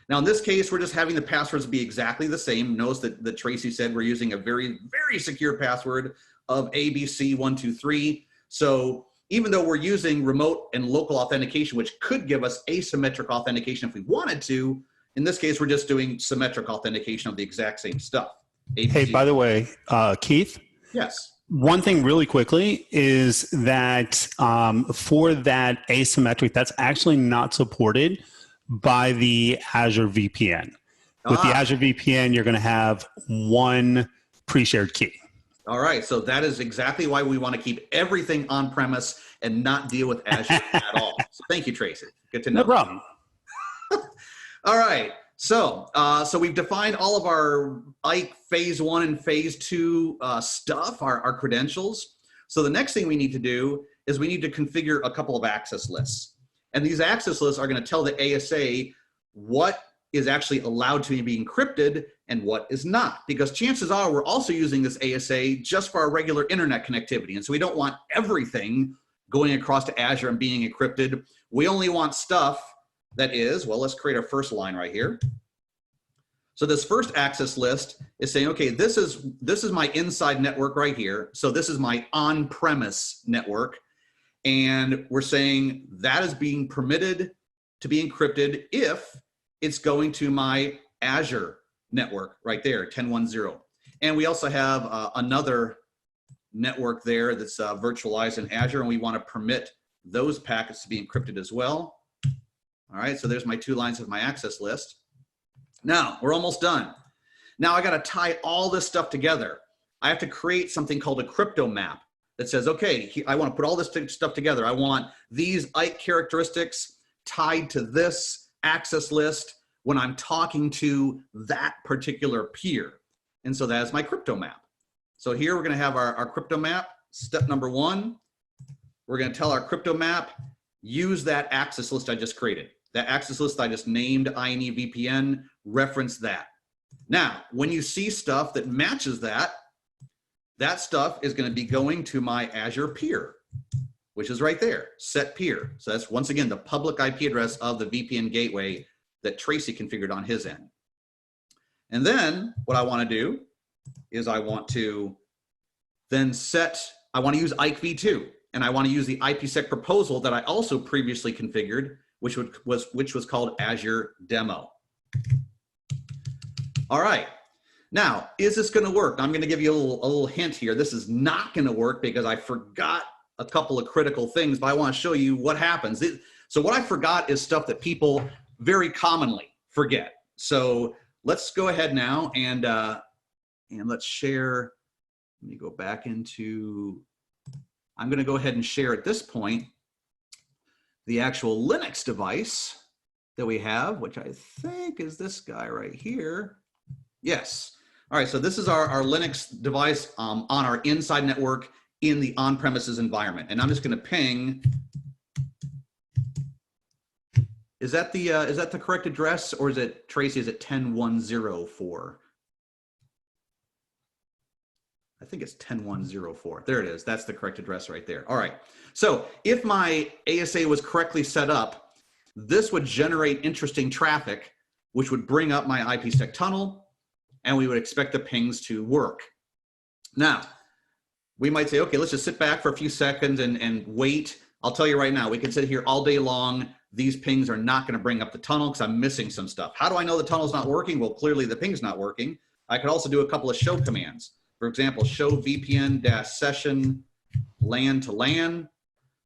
Now, in this case, we're just having the passwords be exactly the same. Notice that Tracy said we're using a very, very secure password of ABC123. So even though we're using remote and local authentication, which could give us asymmetric authentication if we wanted to, in this case, we're just doing symmetric authentication of the exact same stuff. ABC. Hey, by the way, Keith? Yes. One thing really quickly is that for that asymmetric, that's actually not supported by the Azure VPN. With the Azure VPN, you're going to have one pre-shared key. All right, so that is exactly why we want to keep everything on premise and not deal with Azure at all. So thank you, Tracy. Good to know. No problem. All right, so we've defined all of our IKE phase 1 and phase 2 stuff, our credentials. So the next thing we need to do is we need to configure a couple of access lists. And these access lists are going to tell the ASA what is actually allowed to be encrypted and what is not. Because chances are we're also using this ASA just for our regular internet connectivity. And so we don't want everything going across to Azure and being encrypted. We only want stuff that is, well, let's create our first line right here. So this first access list is saying, okay, this is my inside network right here. So this is my on-premise network. And we're saying that is being permitted to be encrypted if it's going to my Azure network right there, 10.1.0. And we also have another network there that's virtualized in Azure, and we want to permit those packets to be encrypted as well. All right, so there's my 2 lines of my access list. Now, we're almost done. Now I got to tie all this stuff together. I have to create something called a crypto map that says, okay, I want to put all this stuff together. I want these IKE characteristics tied to this access list when I'm talking to that particular peer. And so that is my crypto map. So here we're going to have our crypto map. Step number 1, we're going to tell our crypto map, use that access list I just created. That access list I just named INE VPN, reference that. Now, when you see stuff that matches that, that stuff is going to be going to my Azure peer. which is right there, set peer. So that's once again the public IP address of the VPN gateway that Tracy configured on his end. And then what I want to do is I want to then I want to use IKE v2, and I want to use the IPsec proposal that I also previously configured, which was called Azure Demo. All right. Now, is this going to work? I'm going to give you a little hint here. This is not going to work because I forgot a couple of critical things, but I want to show you what happens. So what I forgot is stuff that people very commonly forget. So let's go ahead now and let's share. Let me go back into, I'm going to go ahead and share at this point the actual Linux device that we have, which I think is this guy right here. Yes. All right, so this is our Linux device on our inside network in the on-premises environment. And I'm just gonna ping. Is that the correct address, or is it, Tracy, is it 10104? I think it's 10104. There it is. That's the correct address right there. All right. So if my ASA was correctly set up, this would generate interesting traffic, which would bring up my IPsec tunnel, and we would expect the pings to work. Now, we might say, okay, let's just sit back for a few seconds and wait. I'll tell you right now, we can sit here all day long. These pings are not going to bring up the tunnel because I'm missing some stuff. How do I know the tunnel's not working? Well, clearly the ping's not working. I could also do a couple of show commands. For example, show VPN-session LAN to LAN.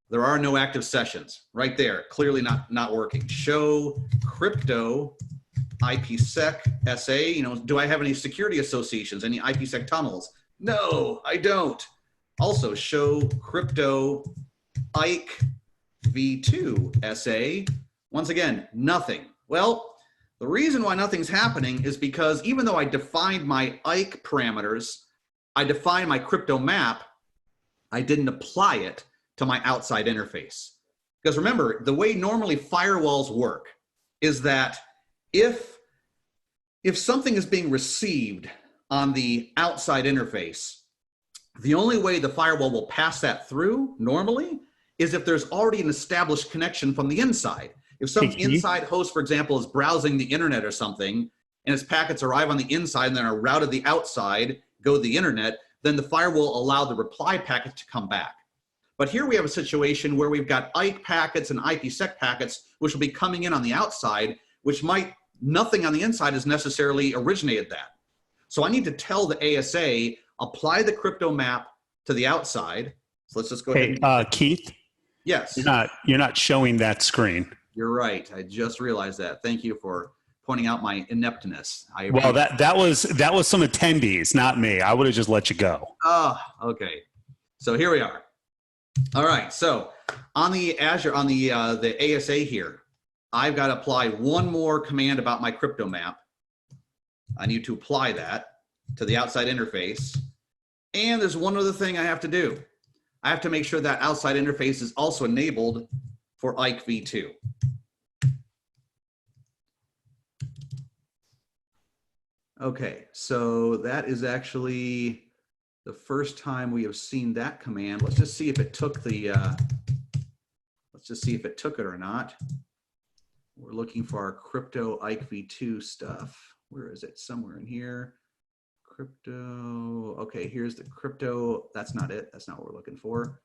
There are no active sessions. Right there, clearly not working. Show crypto IPsec SA, do I have any security associations, any IPsec tunnels? No, I don't. Also show crypto IKE v2 SA. Once again, nothing. Well, the reason why nothing's happening is because even though I defined my IKE parameters, I defined my crypto map, I didn't apply it to my outside interface. Because remember, the way normally firewalls work is that if something is being received on the outside interface, the only way the firewall will pass that through normally is if there's already an established connection from the inside. If some inside host, for example, is browsing the internet or something, and its packets arrive on the inside and then are routed the outside, go to the internet, then the firewall will allow the reply packet to come back. But here we have a situation where we've got IKE packets and IPsec packets, which will be coming in on the outside, which nothing on the inside has necessarily originated that. So I need to tell the ASA, apply the crypto map to the outside. So let's just go ahead. Hey, Keith? Yes. You're not showing that screen. You're right. I just realized that. Thank you for pointing out my ineptness. Well, that was some attendees, not me. I would have just let you go. Oh, okay. So here we are. All right. So on the Azure, on the ASA here, I've got to apply one more command about my crypto map. I need to apply that to the outside interface. And there's one other thing I have to do. I have to make sure that outside interface is also enabled for IKE v2. Okay, so that is actually the first time we have seen that command. Let's just see if it took the, let's just see if it took it or not. We're looking for our crypto IKE v2 stuff. Where is it? Somewhere in here. Crypto. Okay, here's the crypto. That's not it. That's not what we're looking for.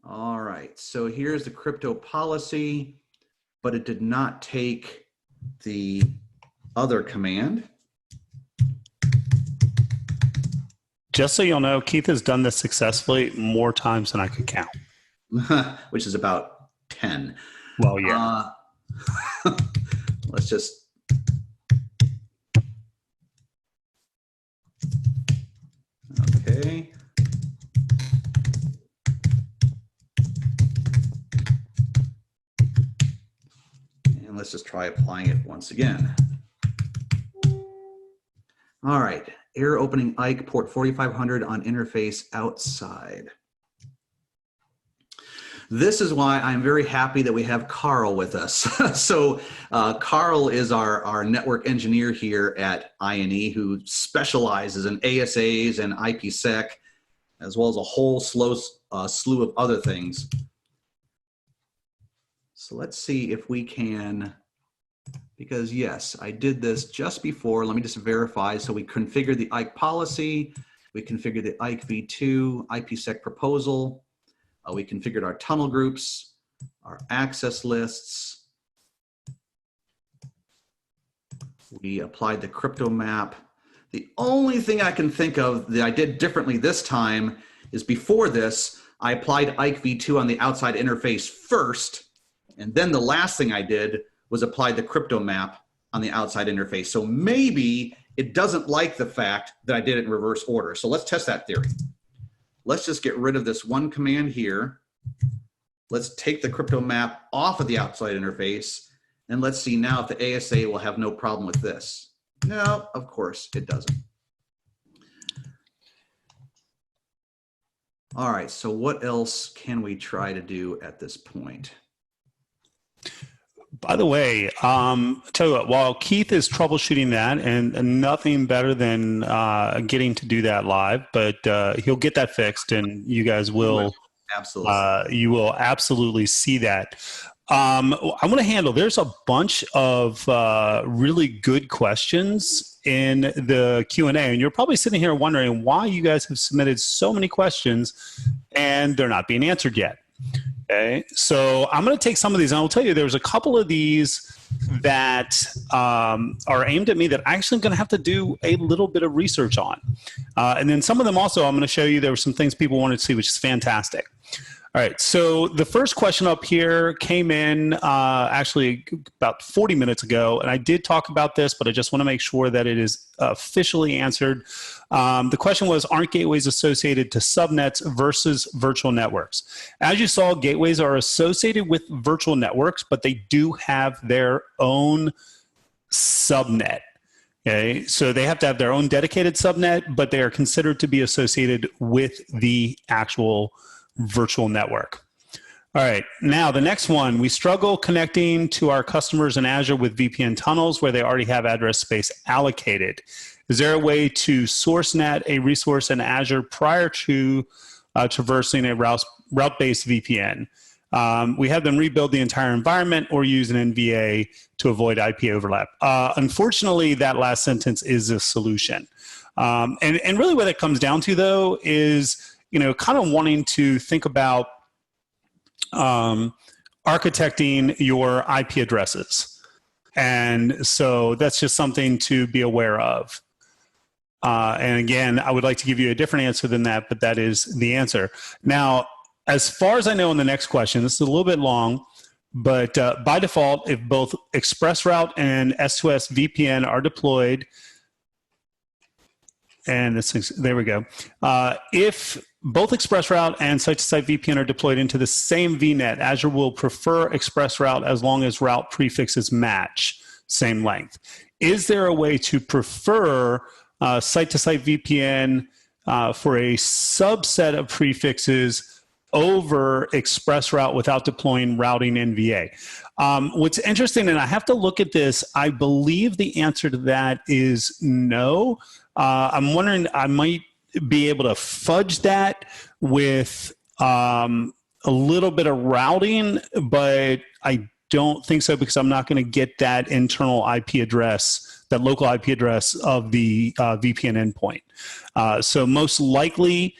All right, so here's the crypto policy, but it did not take the other command. Just so you'll know, Keith has done this successfully more times than I could count. Which is about 10. Well, yeah. Let's just. Okay. And let's just try applying it once again. All right. Error opening IKE port 4500 on interface outside. This is why I'm very happy that we have Carl with us. So Carl is our network engineer here at INE who specializes in ASAs and IPsec. as well as a whole slew of other things. So let's see if we can, because yes, I did this just before. Let me just verify. So we configured the IKE policy. We configured the IKE v2, IPsec proposal. We configured our tunnel groups, our access lists. We applied the crypto map. The only thing I can think of that I did differently this time is before this, I applied IKE v2 on the outside interface first, and then the last thing I did was apply the crypto map on the outside interface. So maybe it doesn't like the fact that I did it in reverse order. So let's test that theory. Let's just get rid of this one command here. Let's take the crypto map off of the outside interface, and let's see now if the ASA will have no problem with this. No, of course it doesn't. All right, so what else can we try to do at this point? By the way, tell you what, while Keith is troubleshooting that, and nothing better than getting to do that live, but he'll get that fixed, and you guys will absolutely, you will absolutely see that. I want to handle. There's a bunch of really good questions in the Q&A, and you're probably sitting here wondering why you guys have submitted so many questions and they're not being answered yet. Okay, so I'm going to take some of these, and I'll tell you there's a couple of these that are aimed at me that I'm actually going to have to do a little bit of research on. And then some of them also I'm going to show you there were some things people wanted to see, which is fantastic. All right, so the first question up here came in actually about 40 minutes ago, and I did talk about this, but I just want to make sure that it is officially answered. The question was, aren't gateways associated to subnets versus virtual networks? As you saw, gateways are associated with virtual networks, but they do have their own subnet. Okay, so they have to have their own dedicated subnet, but they are considered to be associated with the actual virtual network. All right, now the next one, we struggle connecting to our customers in Azure with VPN tunnels where they already have address space allocated. Is there a way to source net a resource in Azure prior to traversing a route-based VPN? We have them rebuild the entire environment or use an NVA to avoid IP overlap. Unfortunately, that last sentence is a solution. And really what it comes down to, though, is kind of wanting to think about architecting your IP addresses. And so that's just something to be aware of. And again, I would like to give you a different answer than that, but that is the answer. Now, as far as I know in the next question, this is a little bit long, but by default, if both ExpressRoute and S2S VPN are deployed, and there we go. If both ExpressRoute and site-to-site VPN are deployed into the same VNet, Azure will prefer ExpressRoute as long as route prefixes match same length. Is there a way to prefer site-to-site VPN for a subset of prefixes over ExpressRoute without deploying routing NVA? What's interesting, and I have to look at this, I believe the answer to that is no. I'm wondering, I might be able to fudge that with a little bit of routing, but I don't think so because I'm not going to get that internal IP address, that local IP address of the VPN endpoint. So most likely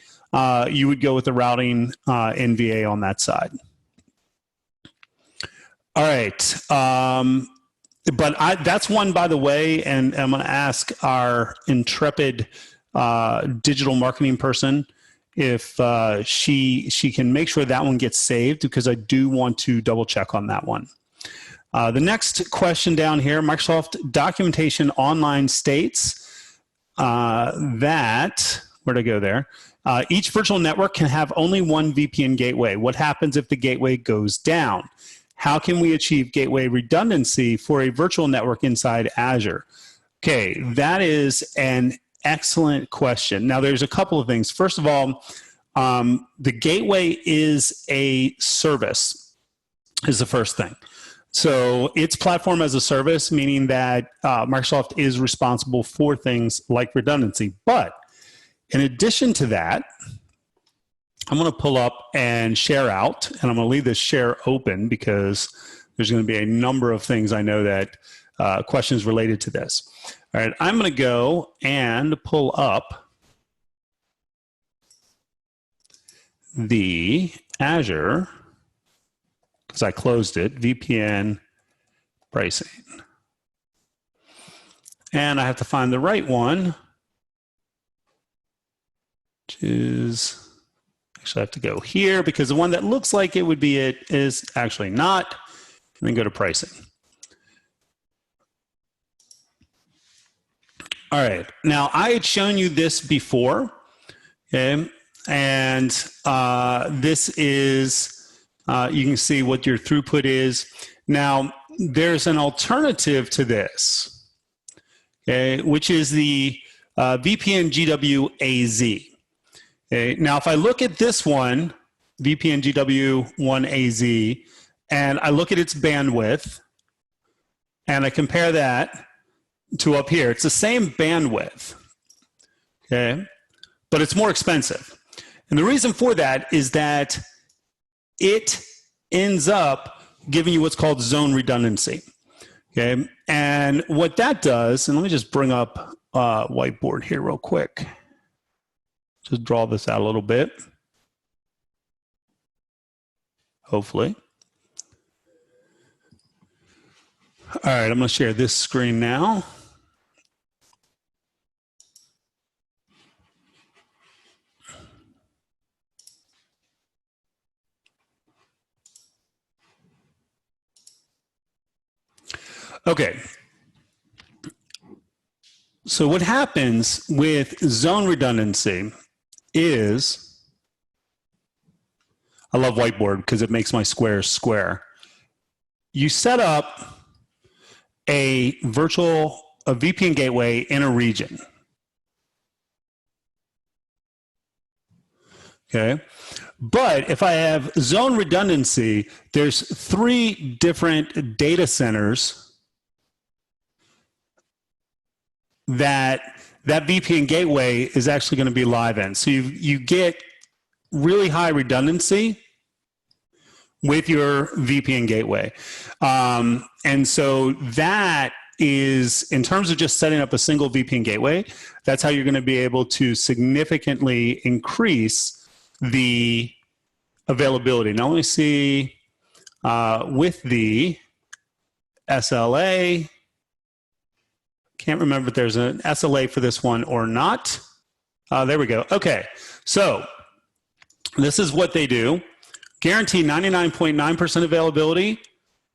you would go with the routing NVA on that side. All right. But that's one, by the way, and I'm going to ask our intrepid digital marketing person if she can make sure that one gets saved, because I do want to double check on that one. The next question down here, Microsoft documentation online states that, where'd I go there? Each virtual network can have only one VPN gateway. What happens if the gateway goes down? How can we achieve gateway redundancy for a virtual network inside Azure? Okay, that is an excellent question. Now, there's a couple of things. First of all, the gateway is a service, is the first thing. So it's platform as a service, meaning that Microsoft is responsible for things like redundancy. But in addition to that, I'm going to pull up and share out, and I'm going to leave this share open because there's going to be a number of things I know that questions related to this. All right, I'm going to go and pull up the Azure, because I closed it, VPN pricing. And I have to find the right one, which is, actually I have to go here because the one that looks like it would be it is actually not, and then go to pricing. All right, now I had shown you this before, okay? And this is, you can see what your throughput is. Now, there's an alternative to this, okay, which is the VPN GW AZ. Okay, now, if I look at this one, VPN GW1 AZ, and I look at its bandwidth, and I compare that to up here, it's the same bandwidth, okay, but it's more expensive. And the reason for that is that it ends up giving you what's called zone redundancy, okay? And what that does, and let me just bring up whiteboard here real quick. Just draw this out a little bit, hopefully. All right, I'm going to share this screen now. Okay. So what happens with zone redundancy is, I love whiteboard because it makes my squares square. You set up a VPN gateway in a region. Okay. But if I have zone redundancy, there's 3 different data centers that VPN gateway is actually going to be live in. So you get really high redundancy with your VPN gateway. And so that is, in terms of just setting up a single VPN gateway, that's how you're going to be able to significantly increase the availability. Now let me see with the SLA, can't remember if there's an SLA for this one or not. There we go. Okay, so this is what they do. Guarantee 99.9% availability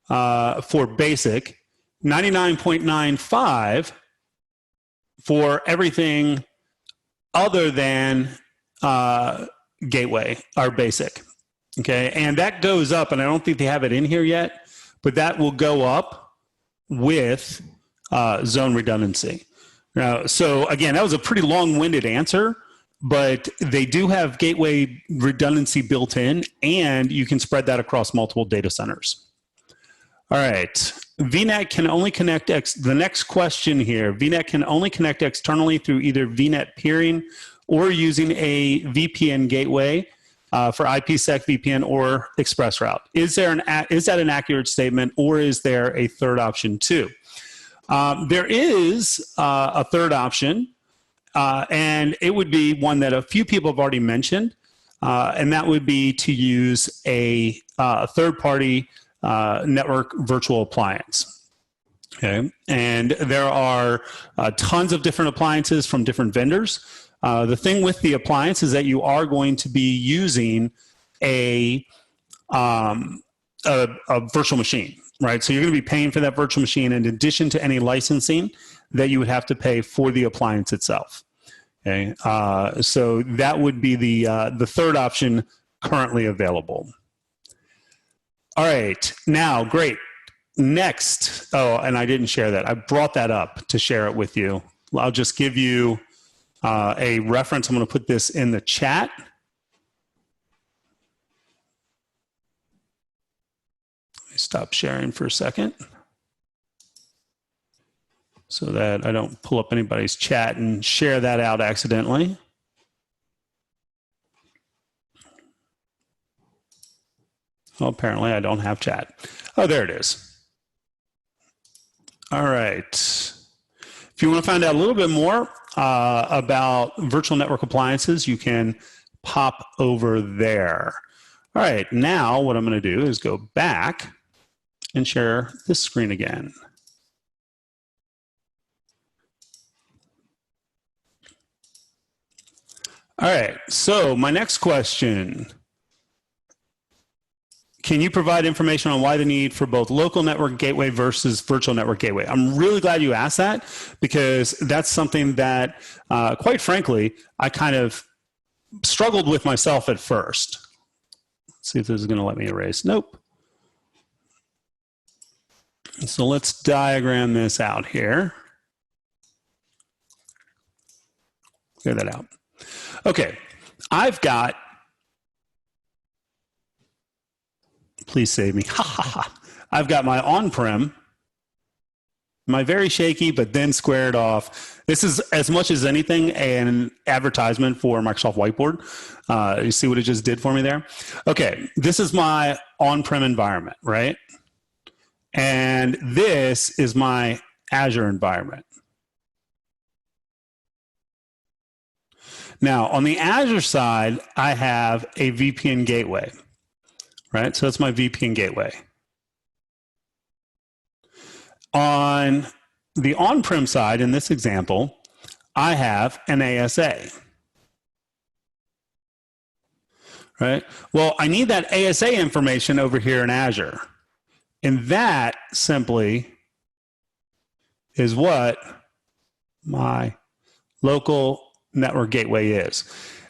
for basic, 99.95 for everything other than gateway or basic. Okay, and that goes up, and I don't think they have it in here yet, but that will go up with zone redundancy. Now, so again, that was a pretty long-winded answer, but they do have gateway redundancy built in, and you can spread that across multiple data centers. All right, VNet can only connect, the next question here, VNet can only connect externally through either VNet peering or using a VPN gateway for IPsec VPN or ExpressRoute. Is that an accurate statement, or is there a third option too? There is a third option, and it would be one that a few people have already mentioned, and that would be to use a third-party network virtual appliance. Okay, and there are tons of different appliances from different vendors. The thing with the appliance is that you are going to be using a virtual machine. Right, so you're going to be paying for that virtual machine in addition to any licensing that you would have to pay for the appliance itself. Okay, so that would be the third option currently available. All right, now great. Next, oh, and I didn't share that. I brought that up to share it with you. I'll just give you a reference. I'm going to put this in the chat. Stop sharing for a second so that I don't pull up anybody's chat and share that out accidentally. Well, apparently I don't have chat. Oh, there it is. All right. If you want to find out a little bit more about virtual network appliances, you can pop over there. All right, now what I'm going to do is go back and share this screen again. All right, so my next question. Can you provide information on why the need for both local network gateway versus virtual network gateway? I'm really glad you asked that, because that's something that, quite frankly, I kind of struggled with myself at first. Let's see if this is going to let me erase. Nope. So let's diagram this out here. Clear that out. Okay, I've got, please save me. I've got my on-prem, my very shaky, but then squared off. This is, as much as anything, an advertisement for Microsoft Whiteboard. You see what it just did for me there? Okay, this is my on-prem environment, right? And this is my Azure environment. Now, on the Azure side, I have a VPN gateway, right? So that's my VPN gateway. On the on-prem side, in this example, I have an ASA, right? Well, I need that ASA information over here in Azure. And that simply is what my local network gateway is.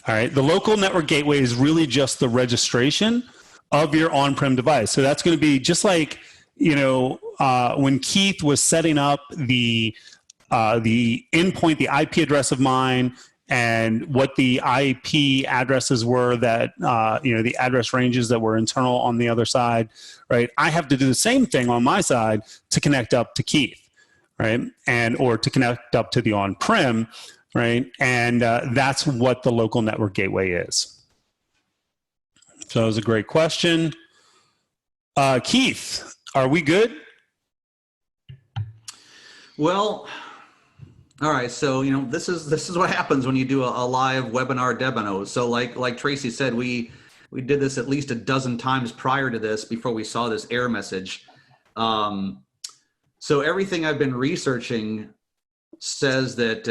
All right, the local network gateway is really just the registration of your on-prem device. So that's going to be just like, you know, when Keith was setting up the endpoint, the IP address of mine, and what the IP addresses were that, you know, the address ranges that were internal on the other side, right? I have to do the same thing on my side to connect up to Keith, right? And, or to connect up to the on-prem, right? And that's what the local network gateway is. So that was a great question. Keith, are we good? Well, all right. So, you know, this is what happens when you do a live webinar demo. So like Tracy said, we did this at least a dozen times prior to this before we saw this error message. So everything I've been researching says that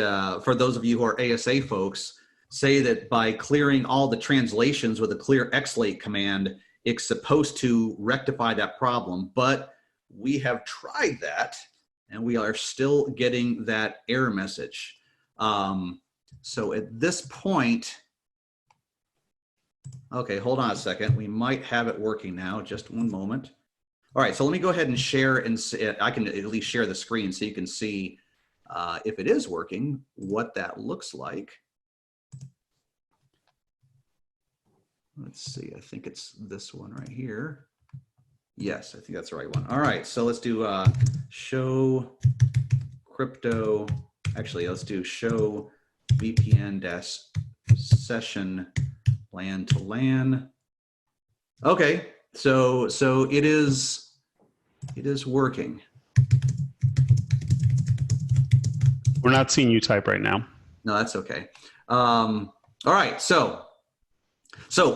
for those of you who are ASA folks, say that by clearing all the translations with a clear xlate command, it's supposed to rectify that problem. But we have tried that, and we are still getting that error message. So at this point, okay, hold on a second. We might have it working now. Just one moment. All right, so let me go ahead and share, and I can at least share the screen so you can see if it is working, what that looks like. Let's see, I think it's this one right here. Yes, I think that's the right one. All right, so let's do show crypto. Actually, let's do show VPN-session LAN to LAN. Okay, so it is working. We're not seeing you type right now. No, that's okay. All right, so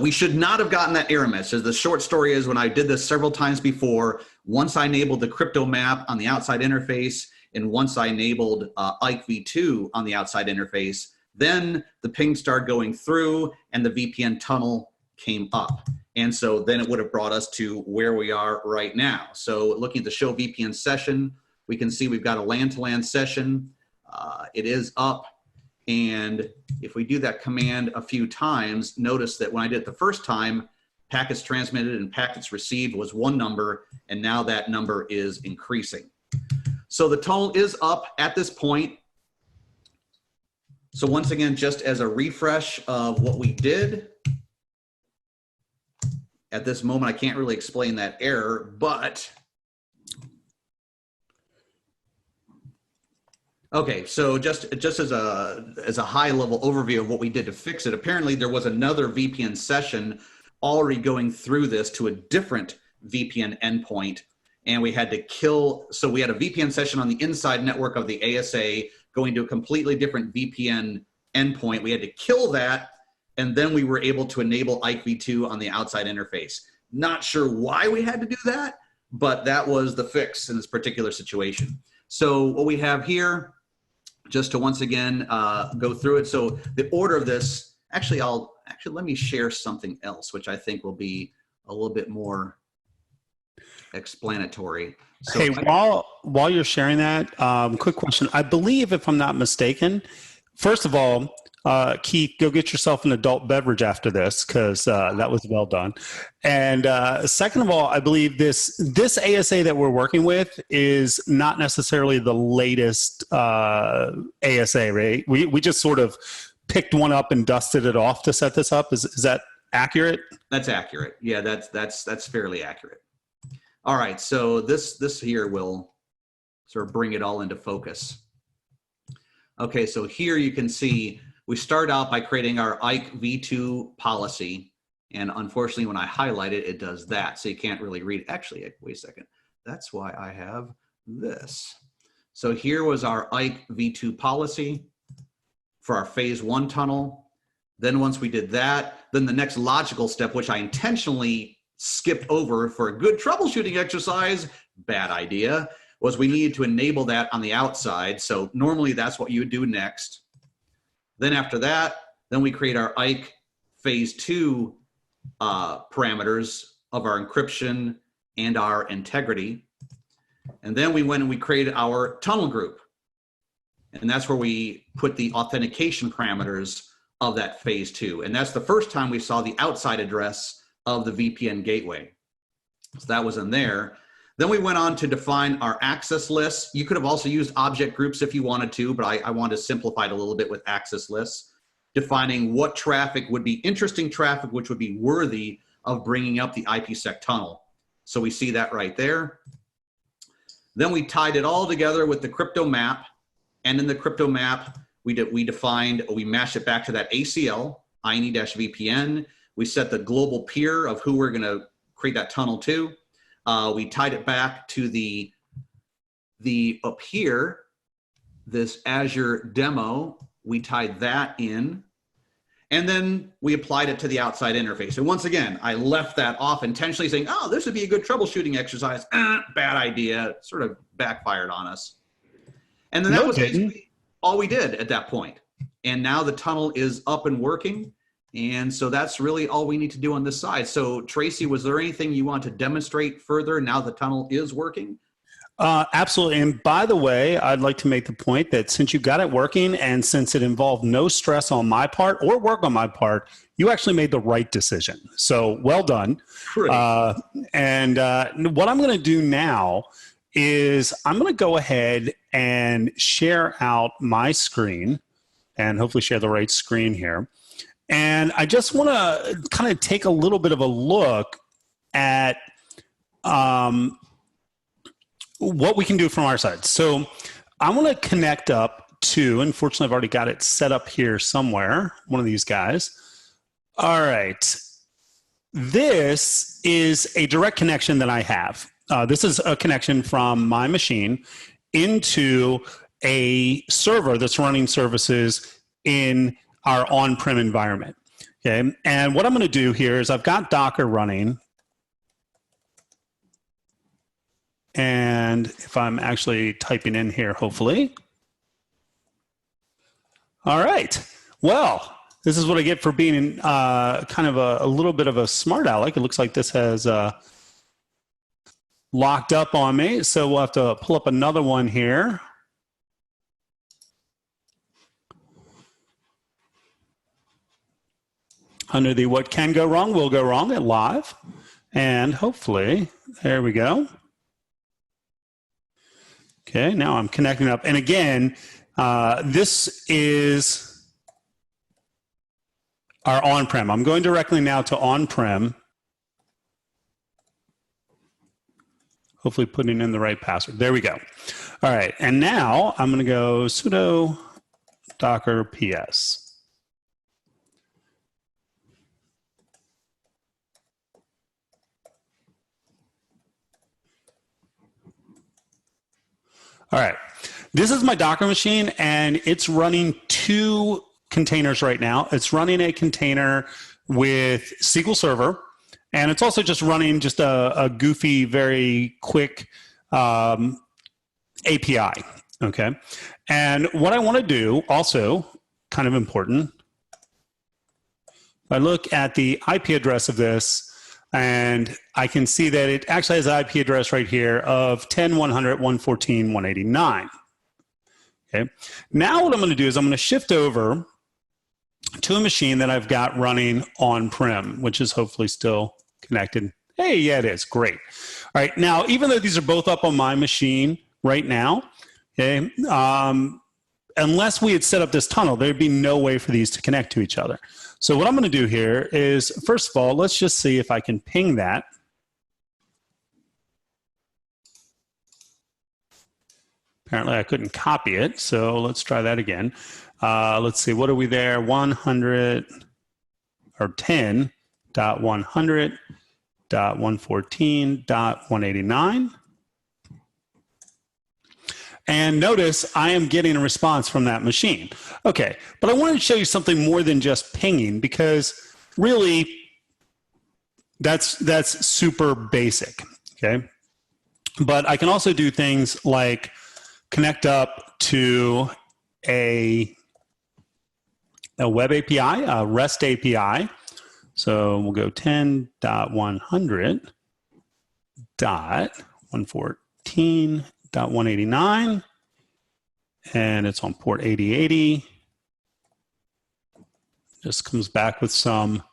we should not have gotten that error message. The short story is, when I did this several times before, once I enabled the crypto map on the outside interface, and once I enabled IKE v2 on the outside interface, then the ping started going through and the VPN tunnel came up. And so then it would have brought us to where we are right now. So looking at the show VPN session, we can see we've got a LAN to LAN session. It is up. And if we do that command a few times, notice that when I did it the first time, packets transmitted and packets received was one number, and now that number is increasing. So the tunnel is up at this point. So once again, just as a refresh of what we did, at this moment, I can't really explain that error, but okay, so just as a high level overview of what we did to fix it, apparently there was another VPN session already going through this to a different VPN endpoint, and we had to kill, so we had a VPN session on the inside network of the ASA going to a completely different VPN endpoint. We had to kill that, and then we were able to enable IKE v2 on the outside interface. Not sure why we had to do that, but that was the fix in this particular situation. So what we have here, just to once again go through it. So the order of this, actually let me share something else, which I think will be a little bit more explanatory. So hey, while you're sharing that, quick question. I believe, if I'm not mistaken, first of all, Keith, go get yourself an adult beverage after this, because that was well done. And second of all, I believe this ASA that we're working with is not necessarily the latest ASA, right? We just sort of picked one up and dusted it off to set this up. Is that accurate? That's accurate. Yeah, that's fairly accurate. All right, so this here will sort of bring it all into focus. Okay, so here you can see we start out by creating our IKE v2 policy, and unfortunately when I highlight it, it does that, so you can't really read it. Actually, wait a second, that's why I have this. So here was our IKE v2 policy for our phase 1 tunnel. Then once we did that, then the next logical step, which I intentionally skipped over for a good troubleshooting exercise, bad idea, was we needed to enable that on the outside. So normally that's what you would do next. Then after that, then we create our IKE phase 2 parameters of our encryption and our integrity. And then we went and we created our tunnel group. And that's where we put the authentication parameters of that phase 2. And that's the first time we saw the outside address of the VPN gateway. So that was in there. Then we went on to define our access lists. You could have also used object groups if you wanted to, but I wanted to simplify it a little bit with access lists, defining what traffic would be interesting traffic, which would be worthy of bringing up the IPsec tunnel. So we see that right there. Then we tied it all together with the crypto map. And in the crypto map, we mashed it back to that ACL, INE-VPN. We set the global peer of who we're gonna create that tunnel to. We tied it back to the up here, this Azure demo, we tied that in, and then we applied it to the outside interface. And once again, I left that off intentionally saying, oh, this would be a good troubleshooting exercise. Bad idea, sort of backfired on us. And then that was basically all we did at that point. And now the tunnel is up and working. And so that's really all we need to do on this side. So Tracy, was there anything you want to demonstrate further now the tunnel is working? Absolutely. And by the way, I'd like to make the point that since you got it working and since it involved no stress on my part or work on my part, you actually made the right decision. So well done. And what I'm going to do now is I'm going to go ahead and share out my screen and hopefully share the right screen here. And I just want to kind of take a little bit of a look at what we can do from our side. So I want to connect up to, unfortunately, I've already got it set up here somewhere, one of these guys. All right. This is a direct connection that I have. This is a connection from my machine into a server that's running services in our on-prem environment. Okay, and what I'm going to do here is I've got Docker running, and if I'm actually typing in here, hopefully. All right. Well, this is what I get for being kind of a little bit of a smart aleck. It looks like this has locked up on me, so we'll have to pull up another one here. Under the what can go wrong will go wrong at live. And hopefully, there we go. Okay, now I'm connecting up. And again, this is our on-prem. I'm going directly now to on-prem. Hopefully putting in the right password. There we go. All right, and now I'm going to go sudo docker ps. All right. This is my Docker machine, and it's running 2 containers right now. It's running a container with SQL Server, and it's also just running just a goofy, very quick API. Okay. And what I want to do, also kind of important, if I look at the IP address of this, and I can see that it actually has an IP address right here of 10.100.114.189. Okay. Now what I'm going to do is I'm going to shift over to a machine that I've got running on-prem, which is hopefully still connected. Hey, yeah, it is. Great. All right. Now, even though these are both up on my machine right now, okay, unless we had set up this tunnel, there'd be no way for these to connect to each other. So what I'm going to do here is, first of all, let's just see if I can ping that. Apparently I couldn't copy it, so let's try that again. Let's see, what are we there? 100 or 10.100.114.189. And notice I am getting a response from that machine. Okay, but I wanted to show you something more than just pinging, because really that's super basic, okay? But I can also do things like connect up to a web API, a REST API. So we'll go 10.100.114.189, and it's on port 8080. Just comes back with some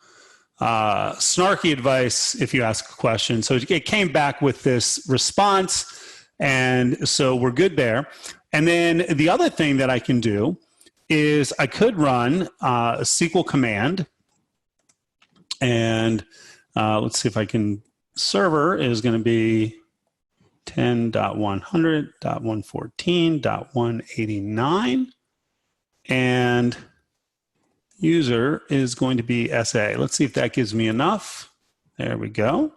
snarky advice if you ask a question. So it came back with this response, and so we're good there. And then the other thing that I can do is I could run a SQL command, and let's see if I can. Server is going to be 10.100.114.189, and user is going to be SA. Let's see if that gives me enough. There we go.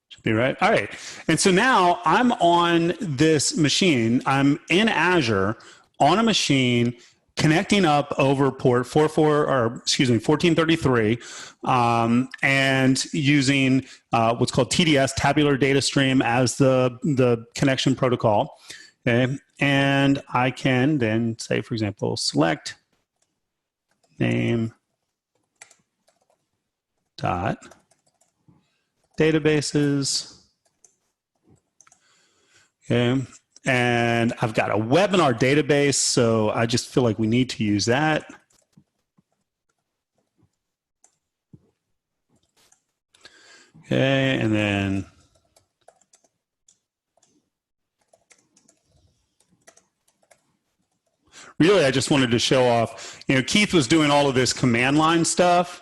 Should be right. All right. And so now I'm on this machine. I'm in Azure on a machine connecting up over port 1433, and using what's called TDS, tabular data stream, as the connection protocol. Okay. And I can then say, for example, select name dot databases. Okay. And I've got a webinar database, so I just feel like we need to use that. Okay, and then really I just wanted to show off, Keith was doing all of this command line stuff.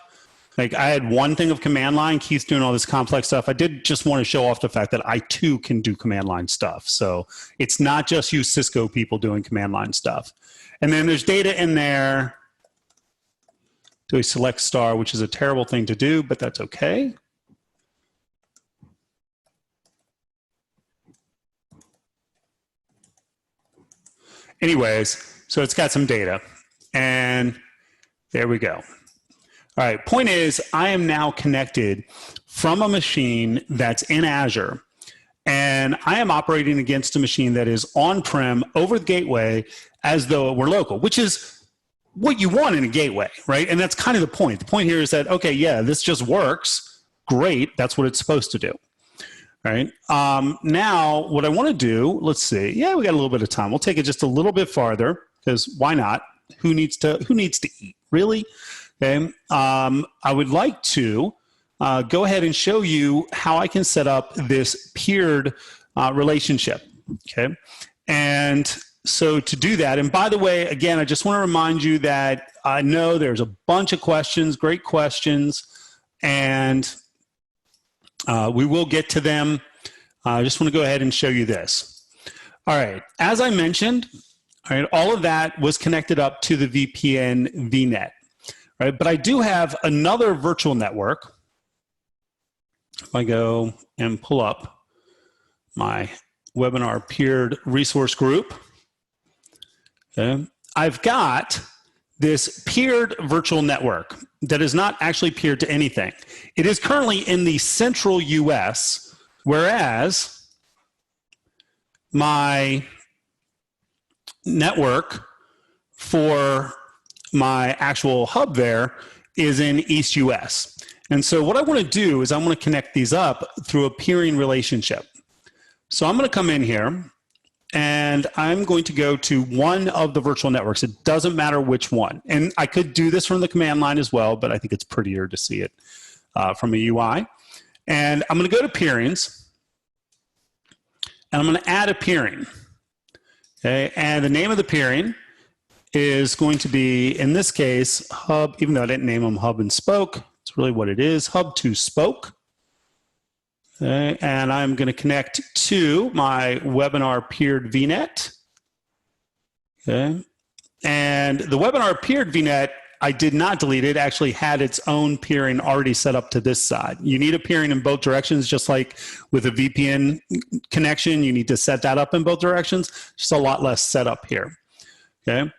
Like I had one thing of command line, Keith's doing all this complex stuff. I did just want to show off the fact that I too can do command line stuff. So it's not just you Cisco people doing command line stuff. And then there's data in there. Do a select star, which is a terrible thing to do, but that's okay. Anyways, so it's got some data, and there we go. All right, point is, I am now connected from a machine that's in Azure, and I am operating against a machine that is on-prem over the gateway as though it were local, which is what you want in a gateway, right? And that's kind of the point. The point here is that, okay, yeah, this just works. Great, that's what it's supposed to do. All right, now what I want to do, let's see. Yeah, we got a little bit of time. We'll take it just a little bit farther, because why not? Who needs to eat, really? Okay, I would like to go ahead and show you how I can set up this peered relationship. Okay, and so to do that, and by the way, again, I just want to remind you that I know there's a bunch of questions, great questions, and we will get to them. I just want to go ahead and show you this. All right, as I mentioned, all right, all of that was connected up to the VPN VNet. Right, but I do have another virtual network, if I go and pull up my webinar peered resource group, okay, I've got this peered virtual network that is not actually peered to anything. It is currently in the central US, whereas my network for my actual hub there is in East US. And so what I want to do is I want to connect these up through a peering relationship. So I'm going to come in here and I'm going to go to one of the virtual networks. It doesn't matter which one. And I could do this from the command line as well, but I think it's prettier to see it from a UI. And I'm going to go to peerings, and I'm going to add a peering. Okay, and the name of the peering is going to be, in this case, hub, even though I didn't name them hub and spoke, it's really what it is, hub to spoke. Okay, and I'm going to connect to my webinar peered VNet. Okay, and the webinar peered VNet, I did not delete it. It actually had its own peering already set up to this side. You need a peering in both directions, just like with a VPN connection, you need to set that up in both directions. Just a lot less setup here. Okay,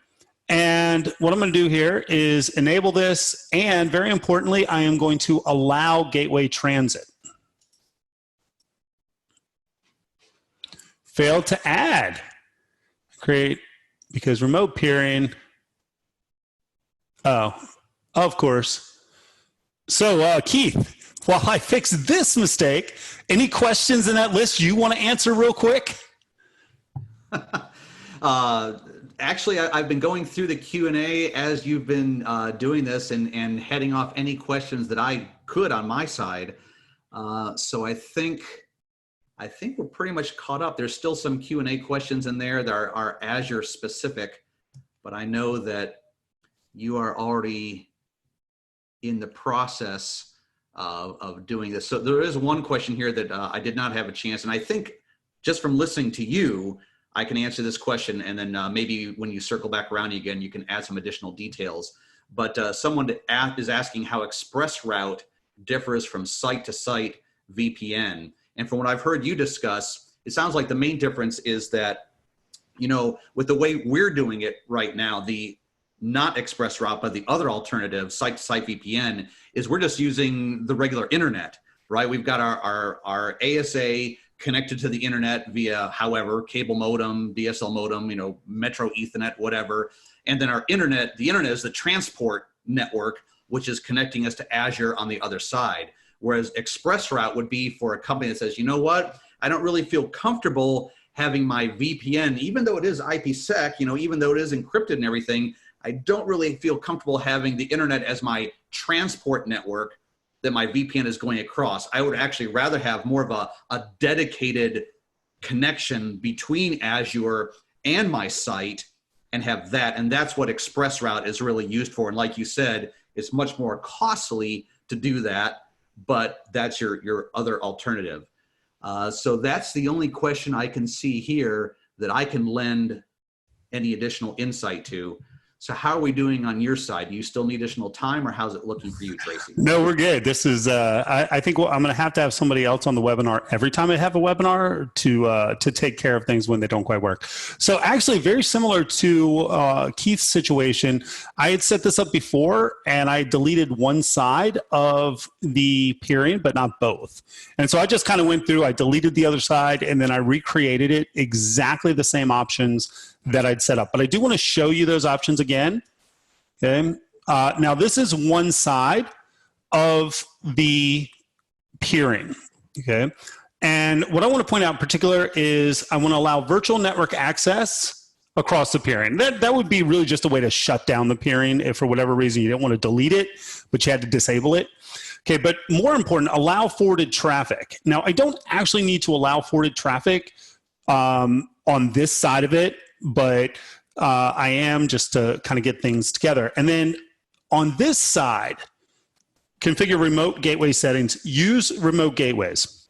and what I'm going to do here is enable this, and very importantly, I am going to allow gateway transit. Failed to add. Create, because remote peering. Oh, of course. So, Keith, while I fix this mistake, any questions in that list you want to answer real quick? Actually, I've been going through the Q&A as you've been doing this and heading off any questions that I could on my side. So I think we're pretty much caught up. There's still some Q&A questions in there that are Azure specific, but I know that you are already in the process of doing this. So there is one question here that I did not have a chance, and I think just from listening to you, I can answer this question, and then maybe when you circle back around again, you can add some additional details. But someone is asking how ExpressRoute differs from site-to-site VPN. And from what I've heard you discuss, it sounds like the main difference is that, you know, with the way we're doing it right now, the not ExpressRoute, but the other alternative, site-to-site VPN, is we're just using the regular internet, right? We've got our ASA connected to the internet via, however, cable modem, DSL modem, you know, Metro Ethernet, whatever. And then our internet, the internet is the transport network, which is connecting us to Azure on the other side. Whereas ExpressRoute would be for a company that says, you know what, I don't really feel comfortable having my VPN, even though it is IPsec, you know, even though it is encrypted and everything, I don't really feel comfortable having the internet as my transport network that my VPN is going across. I would actually rather have more of a dedicated connection between Azure and my site and have that. And that's what ExpressRoute is really used for. And like you said, it's much more costly to do that, but that's your other alternative. So that's the only question I can see here that I can lend any additional insight to. So how are we doing on your side? Do you still need additional time, or how's it looking for you, Tracy? No, we're good. This is, I think I'm going to have somebody else on the webinar every time I have a webinar to take care of things when they don't quite work. So actually very similar to Keith's situation, I had set this up before and I deleted one side of the peering, but not both. And so I just kind of went through, I deleted the other side, and then I recreated it exactly the same options that I'd set up. But I do want to show you those options again. Okay. Now this is one side of the peering. Okay. And what I want to point out in particular is I want to allow virtual network access across the peering. That would be really just a way to shut down the peering if for whatever reason you didn't want to delete it, but you had to disable it. Okay, but more important, allow forwarded traffic. Now I don't actually need to allow forwarded traffic on this side of it, but I am just to kind of get things together. And then on this side, configure remote gateway settings, use remote gateways.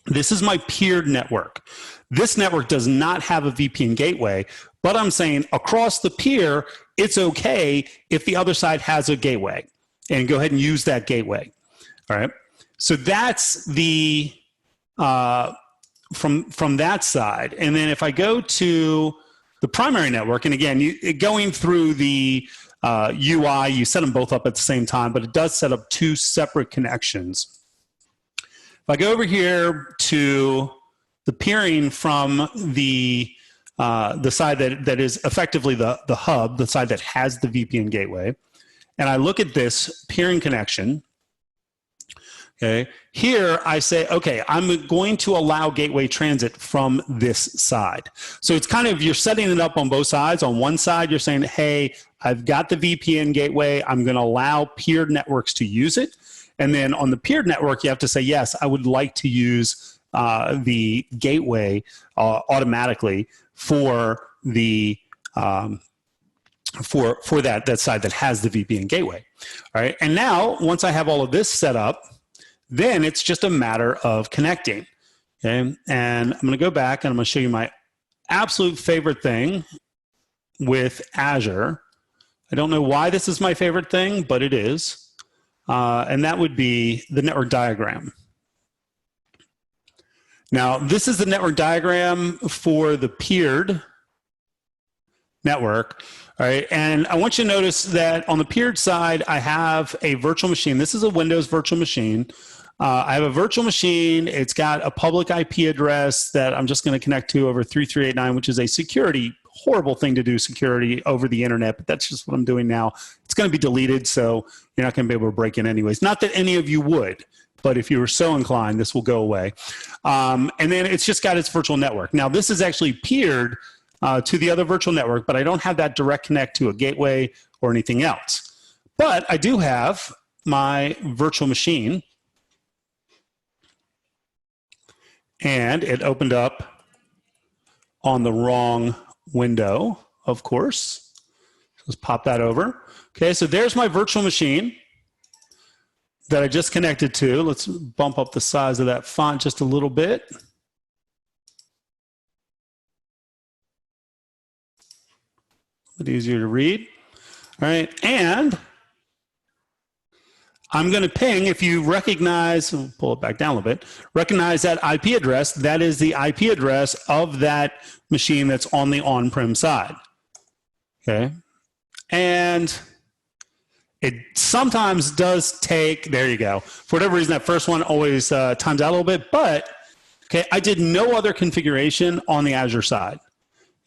This is my peered network. This network does not have a VPN gateway, but I'm saying across the peer, it's okay if the other side has a gateway, and go ahead and use that gateway. All right. So that's the from that side. And then if I go to the primary network, and again, going through the UI, you set them both up at the same time, but it does set up two separate connections. If I go over here to the peering from the side that is effectively the hub, the side that has the VPN gateway, and I look at this peering connection, okay, here I say, okay, I'm going to allow gateway transit from this side. So it's kind of, you're setting it up on both sides. On one side, you're saying, hey, I've got the VPN gateway. I'm going to allow peered networks to use it. And then on the peered network, you have to say, yes, I would like to use the gateway automatically for the for that side that has the VPN gateway. All right. And now once I have all of this set up, then it's just a matter of connecting. Okay. And I'm going to go back and I'm going to show you my absolute favorite thing with Azure. I don't know why this is my favorite thing, but it is. And that would be the network diagram. Now, this is the network diagram for the peered network. All right, and I want you to notice that on the peered side, I have a virtual machine. This is a Windows virtual machine. I have a virtual machine. It's got a public IP address that I'm just going to connect to over 3389, which is a security, horrible thing to do, security over the internet, but that's just what I'm doing now. It's going to be deleted, so you're not going to be able to break in anyways. Not that any of you would, but if you were so inclined, this will go away. And then it's just got its virtual network. Now, this is actually peered to the other virtual network, but I don't have that direct connect to a gateway or anything else. But I do have my virtual machine, and it opened up on the wrong window, of course. Let's pop that over. Okay, so there's my virtual machine that I just connected to. Let's bump up the size of that font just a little bit. A bit easier to read. All right, and I'm going to ping, if you recognize, we'll pull it back down a little bit, recognize that IP address. That is the IP address of that machine that's on the on-prem side. Okay, and it sometimes does take, there you go. For whatever reason, that first one always times out a little bit, but okay, I did no other configuration on the Azure side.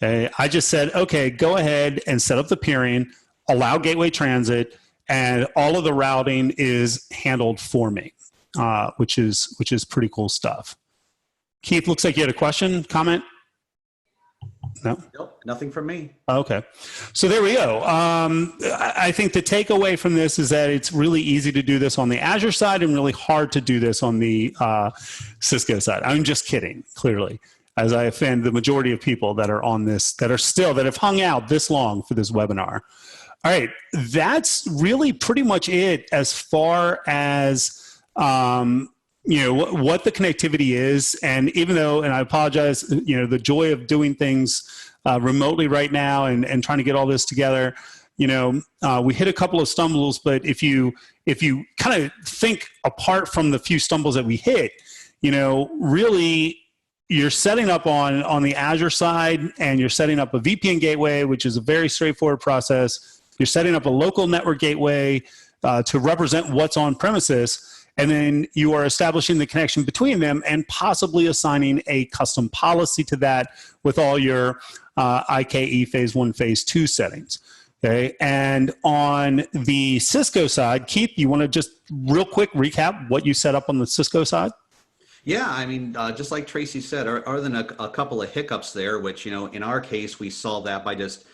Okay, I just said, okay, go ahead and set up the peering, allow gateway transit, and all of the routing is handled for me, which is pretty cool stuff. Keith, looks like you had a question, comment? No? Nope, nothing from me. Okay. So there we go. I think the takeaway from this is that it's really easy to do this on the Azure side and really hard to do this on the Cisco side. I'm just kidding, clearly, as I offend the majority of people that are on this, that have hung out this long for this webinar. All right, that's really pretty much it as far as you know, what the connectivity is. And even though, and I apologize, you know, the joy of doing things remotely right now and trying to get all this together, you know, we hit a couple of stumbles, but if you kind of think apart from the few stumbles that we hit, you know, really you're setting up on the Azure side, and you're setting up a VPN gateway, which is a very straightforward process. You're setting up a local network gateway to represent what's on premises, and then you are establishing the connection between them and possibly assigning a custom policy to that with all your IKE phase 1, phase 2 settings. Okay, and on the Cisco side, Keith, you want to just real quick recap what you set up on the Cisco side? Yeah, I mean, just like Tracy said, other than a couple of hiccups there, which, you know, in our case, we solved that by just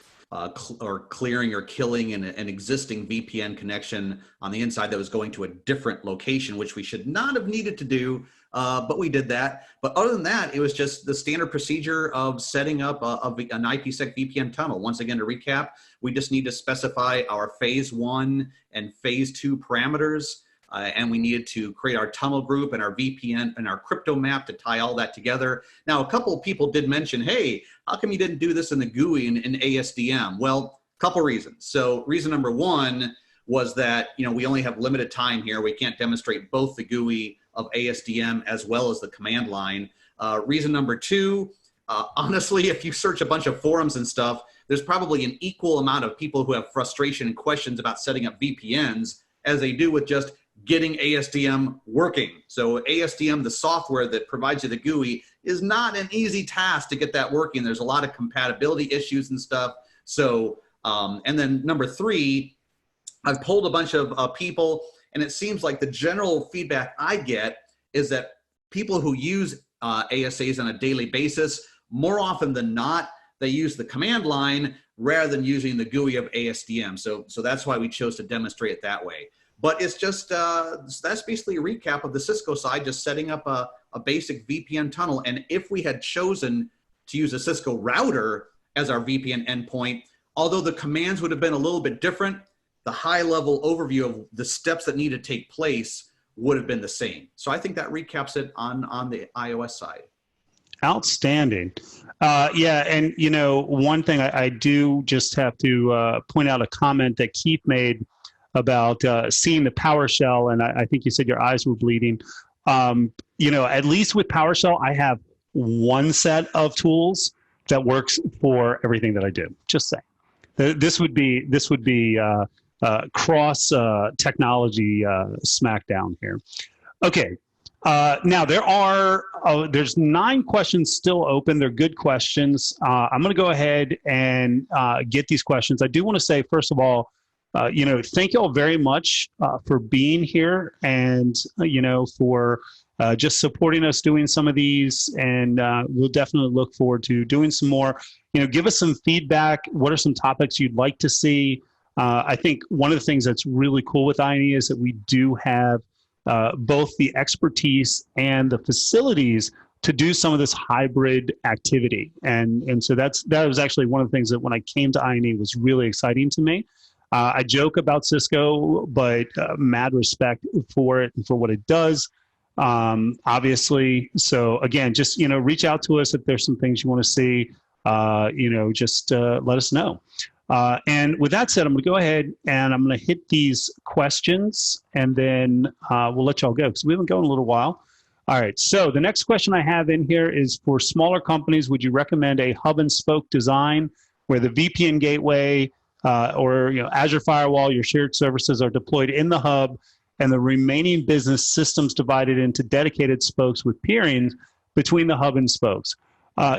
clearing or killing an existing VPN connection on the inside that was going to a different location, which we should not have needed to do, but we did that. But other than that, it was just the standard procedure of setting up an IPsec VPN tunnel. Once again, to recap, we just need to specify our phase 1 and phase 2 parameters. And we needed to create our tunnel group and our VPN and our crypto map to tie all that together. Now, a couple of people did mention, hey, how come you didn't do this in the GUI in ASDM? Well, a couple reasons. So reason number one was that, you know, we only have limited time here. We can't demonstrate both the GUI of ASDM as well as the command line. Reason number two, honestly, if you search a bunch of forums and stuff, there's probably an equal amount of people who have frustration and questions about setting up VPNs as they do with just getting ASDM working. So ASDM, the software that provides you the GUI, is not an easy task to get that working. There's a lot of compatibility issues and stuff. So, and then number three, I've polled a bunch of people, and it seems like the general feedback I get is that people who use ASAs on a daily basis, more often than not, they use the command line rather than using the GUI of ASDM. So that's why we chose to demonstrate it that way. But it's just, that's basically a recap of the Cisco side, just setting up a basic VPN tunnel. And if we had chosen to use a Cisco router as our VPN endpoint, although the commands would have been a little bit different, the high level overview of the steps that need to take place would have been the same. So I think that recaps it on the iOS side. Outstanding. Yeah, and you know, one thing I do just have to point out a comment that Keith made about seeing the PowerShell, and I think you said your eyes were bleeding. You know, at least with PowerShell, I have one set of tools that works for everything that I do. Just saying. This would be cross technology smackdown here. Okay. Now there's 9 questions still open. They're good questions. I'm going to go ahead and get these questions. I do want to say, first of all, you know, thank you all very much for being here and, you know, for just supporting us doing some of these. And we'll definitely look forward to doing some more. You know, give us some feedback. What are some topics you'd like to see? I think one of the things that's really cool with INE is that we do have both the expertise and the facilities to do some of this hybrid activity. And so that was actually one of the things that when I came to INE was really exciting to me. I joke about Cisco, but mad respect for it and for what it does, obviously. So again, just, you know, reach out to us if there's some things you want to see, you know, just let us know. And with that said, I'm going to go ahead and I'm going to hit these questions and then we'll let y'all go because we've been going a little while. All right. So the next question I have in here is for smaller companies, would you recommend a hub and spoke design where the VPN gateway or, you know, Azure firewall, your shared services are deployed in the hub and the remaining business systems divided into dedicated spokes with peering between the hub and spokes?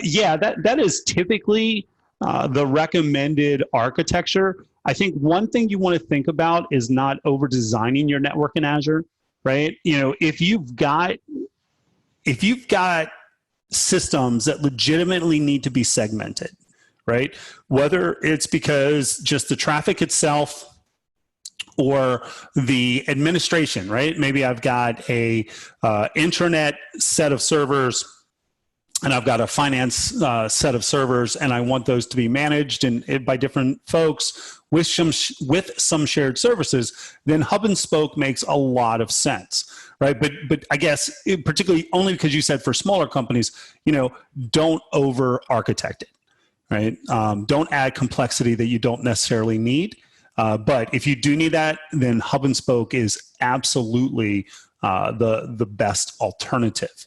Yeah, that is typically the recommended architecture. I think one thing you want to think about is not over designing your network in Azure, right? You know, if you've got systems that legitimately need to be segmented, right? Whether it's because just the traffic itself or the administration, right? Maybe I've got a intranet set of servers and I've got a finance set of servers, and I want those to be managed and by different folks with some shared services, then hub and spoke makes a lot of sense, right? But I guess particularly only because you said for smaller companies, you know, don't over architect it, right? Don't add complexity that you don't necessarily need. But if you do need that, then hub and spoke is absolutely the best alternative.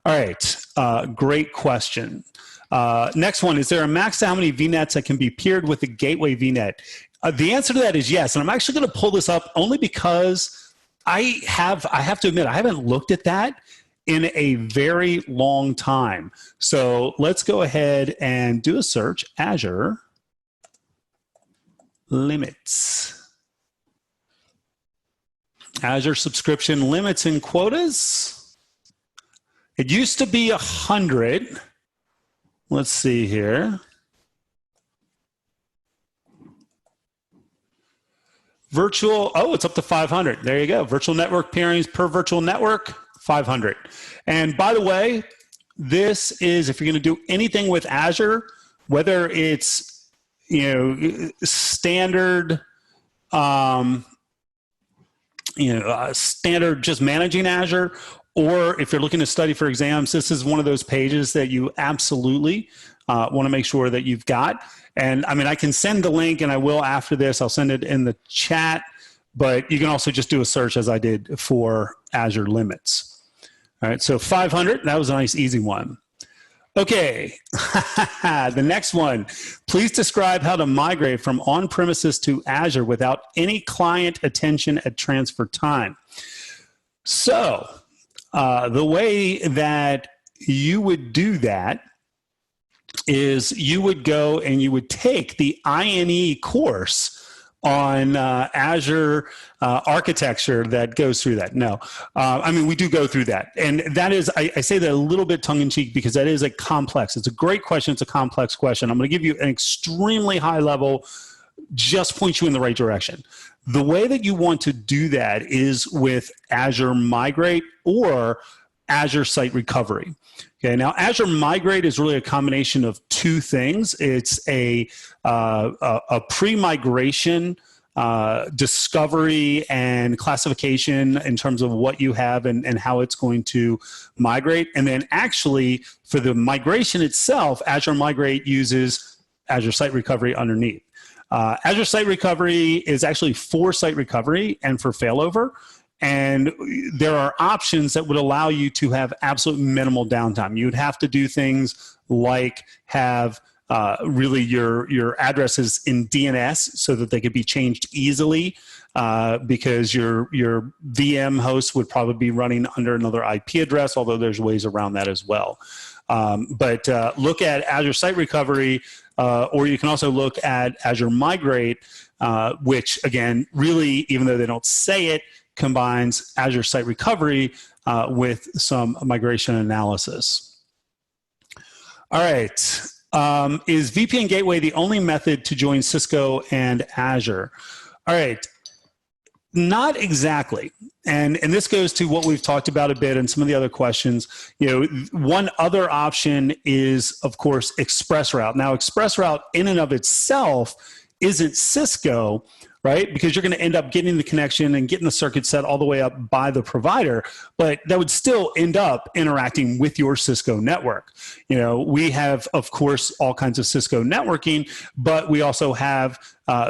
All right, great question. Next one, is there a max to how many VNets that can be peered with the gateway VNet? The answer to that is yes, and I'm actually going to pull this up only because I have to admit, I haven't looked at that in a very long time. So let's go ahead and do a search, Azure limits. Azure subscription limits and quotas. It used to be 100. Let's see here. Virtual, oh, it's up to 500. There you go. Virtual network peerings per virtual network, 500. And by the way, this is, if you're going to do anything with Azure, whether it's, you know, standard, standard just managing Azure, or if you're looking to study for exams, this is one of those pages that you absolutely want to make sure that you've got. And I mean, I can send the link, and I will after this. I'll send it in the chat, but you can also just do a search as I did for Azure limits. All right, so 500, that was a nice easy one. Okay, the next one. Please describe how to migrate from on-premises to Azure without any client attention at transfer time. So the way that you would do that is you would go and you would take the INE course on Azure architecture that goes through that. No, I mean, we do go through that. And that is, I say that a little bit tongue-in-cheek because that is a complex, it's a great question, it's a complex question. I'm going to give you an extremely high level, just point you in the right direction. The way that you want to do that is with Azure Migrate or Azure Site Recovery. Okay, now Azure Migrate is really a combination of two things. It's a pre-migration discovery and classification in terms of what you have and how it's going to migrate. And then actually for the migration itself, Azure Migrate uses Azure Site Recovery underneath. Azure Site Recovery is actually for site recovery and for failover. And there are options that would allow you to have absolute minimal downtime. You would have to do things like have really your addresses in DNS so that they could be changed easily because your VM host would probably be running under another IP address, although there's ways around that as well. But look at Azure Site Recovery, or you can also look at Azure Migrate, which again, really, even though they don't say it, combines Azure Site Recovery with some migration analysis. All right. Is VPN Gateway the only method to join Cisco and Azure? All right. Not exactly. And this goes to what we've talked about a bit and some of the other questions. You know, one other option is, of course, ExpressRoute. Now, ExpressRoute in and of itself isn't Cisco, right? Because you're going to end up getting the connection and getting the circuit set all the way up by the provider, but that would still end up interacting with your Cisco network. You know, we have, of course, all kinds of Cisco networking, but we also have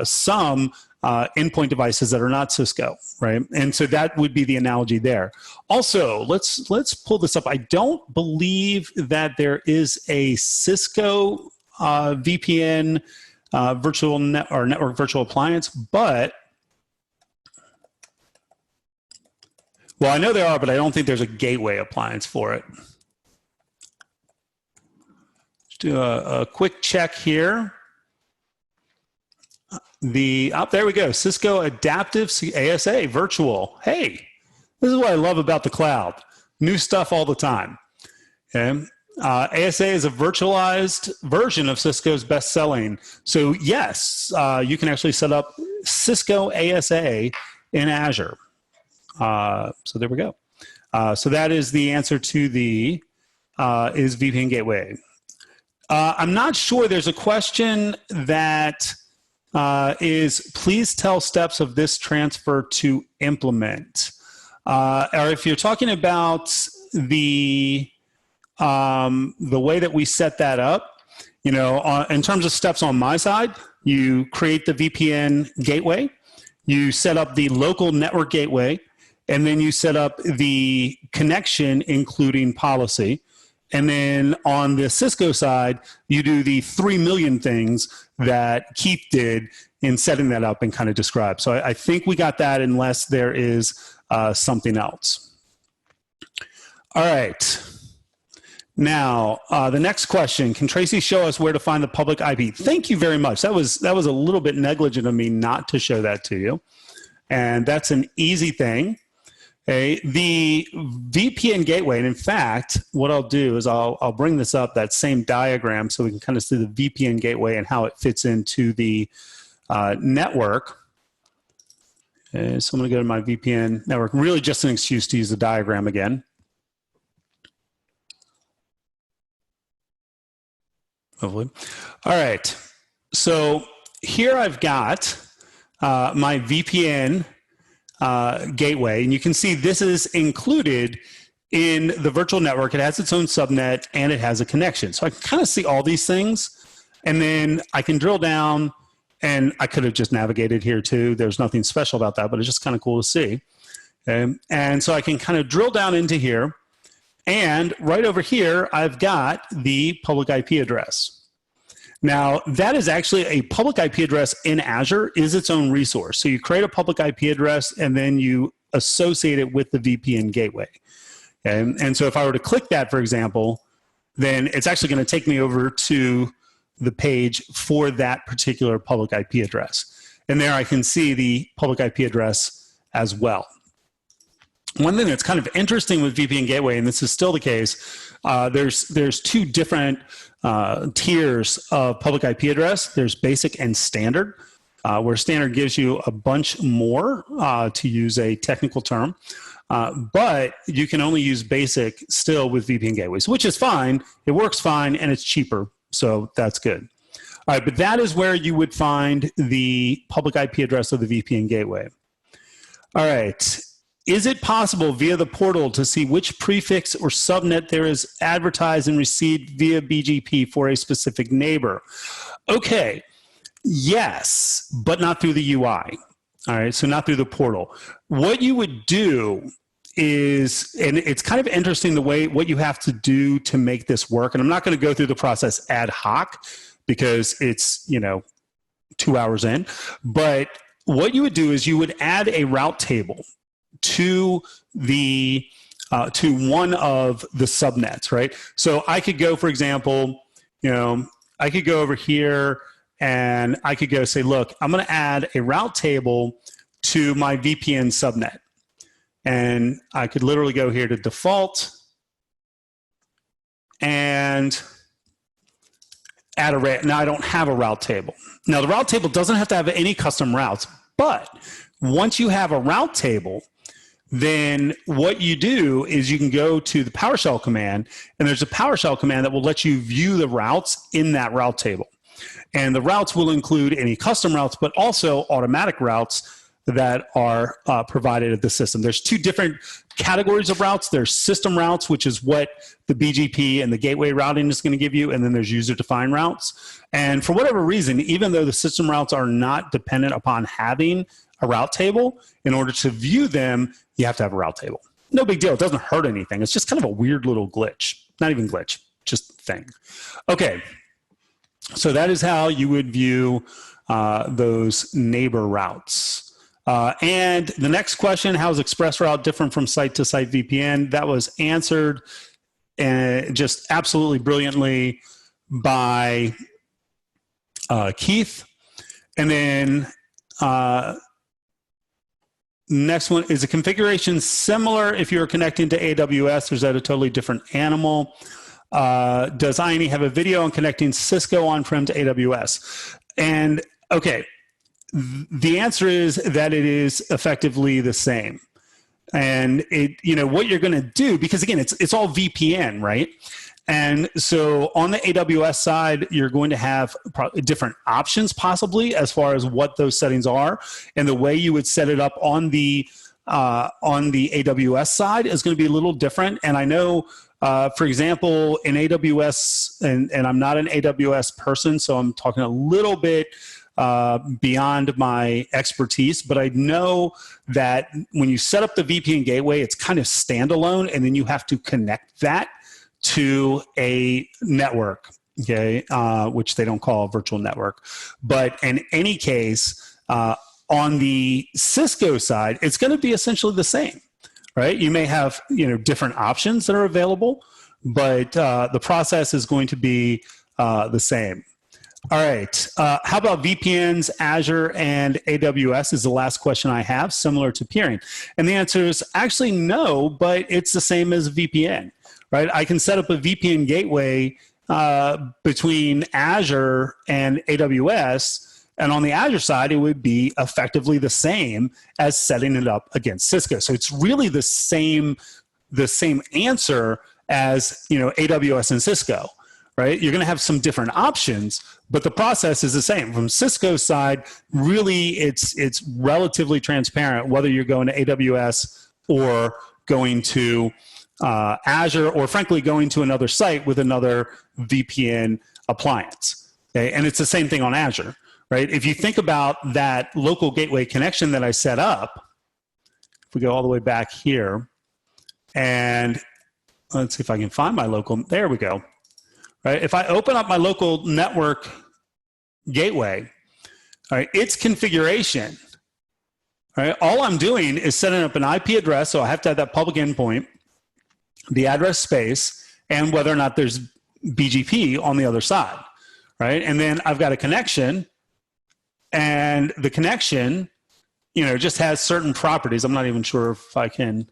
some endpoint devices that are not Cisco, right? And so that would be the analogy there. Also, let's pull this up. I don't believe that there is a Cisco VPN virtual network virtual appliance, but well, I know there are, but I don't think there's a gateway appliance for it. Let's do a quick check here. There we go. Cisco Adaptive ASA Virtual. Hey, this is what I love about the cloud. New stuff all the time. Okay. ASA is a virtualized version of Cisco's best-selling. So yes, you can actually set up Cisco ASA in Azure. So there we go. So that is the answer to the is VPN Gateway. I'm not sure. There's a question that is please tell steps of this transfer to implement. Or if you're talking about the way that we set that up, you know, in terms of steps on my side, you create the VPN gateway, you set up the local network gateway, and then you set up the connection, including policy. And then on the Cisco side, you do the 3 million things that Keith did in setting that up and kind of describe. So I think we got that unless there is something else. All right. Now, the next question, can Tracy show us where to find the public IP? Thank you very much. That was a little bit negligent of me not to show that to you. And that's an easy thing. Okay. The VPN gateway, and in fact, what I'll do is I'll bring this up, that same diagram, so we can kind of see the VPN gateway and how it fits into the network. Okay, so I'm going to go to my VPN network, really just an excuse to use the diagram again. Hopefully. All right. So here I've got my VPN gateway, and you can see this is included in the virtual network. It has its own subnet and it has a connection. So I can kind of see all these things, and then I can drill down, and I could have just navigated here too. There's nothing special about that, but it's just kind of cool to see. Okay? And so I can kind of drill down into here, And right over here, I've got the public IP address. Now, that is actually a public IP address in Azure is its own resource. So you create a public IP address and then you associate it with the VPN gateway. And so if I were to click that, for example, then it's actually going to take me over to the page for that particular public IP address. And there I can see the public IP address as well. One thing that's kind of interesting with VPN Gateway, and this is still the case, there's two different tiers of public IP address. There's basic and standard, where standard gives you a bunch more, to use a technical term, but you can only use basic still with VPN gateways, which is fine. It works fine, and it's cheaper, so that's good. All right, but that is where you would find the public IP address of the VPN gateway. All right. Is it possible via the portal to see which prefix or subnet there is advertised and received via BGP for a specific neighbor? Okay, yes, but not through the UI. All right, so not through the portal. What you would do is, and it's kind of interesting the way what you have to do to make this work, and I'm not going to go through the process ad hoc because it's, 2 hours in, but what you would do is you would add a route table to the to one of the subnets, right? So I could go, for example, I could go over here and I could go say, look, I'm going to add a route table to my VPN subnet. And I could literally go here to default and add a route. Now I don't have a route table. Now the route table doesn't have to have any custom routes, but once you have a route table, then what you do is you can go to the PowerShell command, and there's a PowerShell command that will let you view the routes in that route table. And the routes will include any custom routes, but also automatic routes that are provided at the system. There's two different categories of routes. There's system routes, which is what the BGP and the gateway routing is going to give you, and then there's user-defined routes. And for whatever reason, even though the system routes are not dependent upon having a route table, in order to view them, you have to have a route table. No big deal. It doesn't hurt anything. It's just kind of a weird little glitch. Not even glitch, just thing. Okay, so that is how you would view those neighbor routes. And the next question, how is ExpressRoute different from site-to-site VPN? That was answered just absolutely brilliantly by Keith. And then next one, is the configuration similar if you're connecting to AWS, or is that a totally different animal? Does INE have a video on connecting Cisco on-prem to AWS? And okay, the answer is that it is effectively the same. And what you're going to do, because again, it's all VPN, right? And so on the AWS side, you're going to have different options possibly as far as what those settings are. And the way you would set it up on the AWS side is going to be a little different. And I know, for example, in AWS, and I'm not an AWS person, so I'm talking a little bit beyond my expertise, but I know that when you set up the VPN gateway, it's kind of standalone, and then you have to connect that to a network, okay, which they don't call a virtual network. But in any case, on the Cisco side, it's going to be essentially the same, right? You may have different options that are available, but the process is going to be the same. All right. How about VPNs, Azure, and AWS is the last question I have, similar to peering. And the answer is actually no, but it's the same as VPN. Right? I can set up a VPN gateway between Azure and AWS, and on the Azure side, it would be effectively the same as setting it up against Cisco. So it's really the same answer as AWS and Cisco. Right? You're going to have some different options, but the process is the same. From Cisco's side, really, it's relatively transparent whether you're going to AWS or going to Azure, or frankly going to another site with another VPN appliance. Okay? And it's the same thing on Azure, right? If you think about that local gateway connection that I set up, if we go all the way back here, and let's see if I can find my local, there we go. Right? If I open up my local network gateway, all right, its configuration, all right, all I'm doing is setting up an IP address, so I have to have that public endpoint, the address space, and whether or not there's BGP on the other side, right? And then I've got a connection, and the connection, you know, just has certain properties. I'm not even sure if I can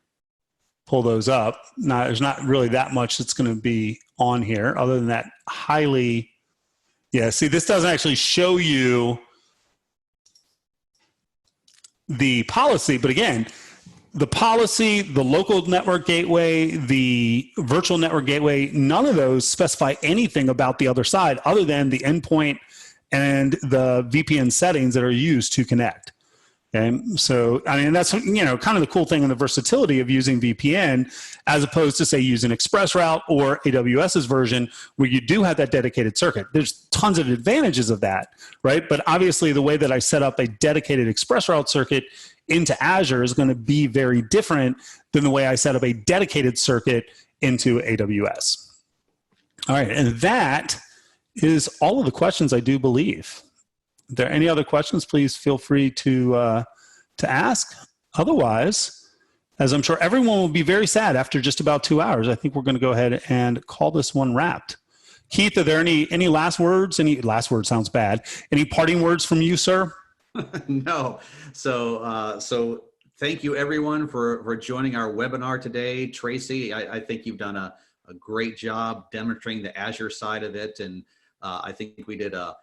pull those up. Now, there's not really that much that's going to be on here other than that highly, yeah, see, this doesn't actually show you the policy, but again, the policy, the local network gateway, the virtual network gateway, none of those specify anything about the other side other than the endpoint and the VPN settings that are used to connect. Okay, so I mean that's, you know, kind of the cool thing and the versatility of using VPN as opposed to, say, using ExpressRoute or AWS's version where you do have that dedicated circuit. There's tons of advantages of that, right? But obviously the way that I set up a dedicated ExpressRoute circuit into Azure is going to be very different than the way I set up a dedicated circuit into AWS. All right, and that is all of the questions I do believe. If there are any other questions, please feel free to ask. Otherwise, as I'm sure everyone will be very sad after just about 2 hours, I think we're going to go ahead and call this one wrapped. Keith, are there any last words? Any last word sounds bad. Any parting words from you, sir? No. So thank you everyone for joining our webinar today. Tracy, I think you've done a great job demonstrating the Azure side of it. And I think we did a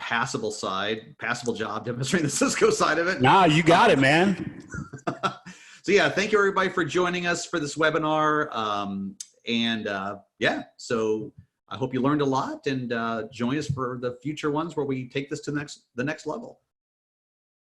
passable job demonstrating the Cisco side of it. Nah, you got it, man. So yeah, thank you everybody for joining us for this webinar. Yeah, so I hope you learned a lot, and join us for the future ones where we take this to the next level.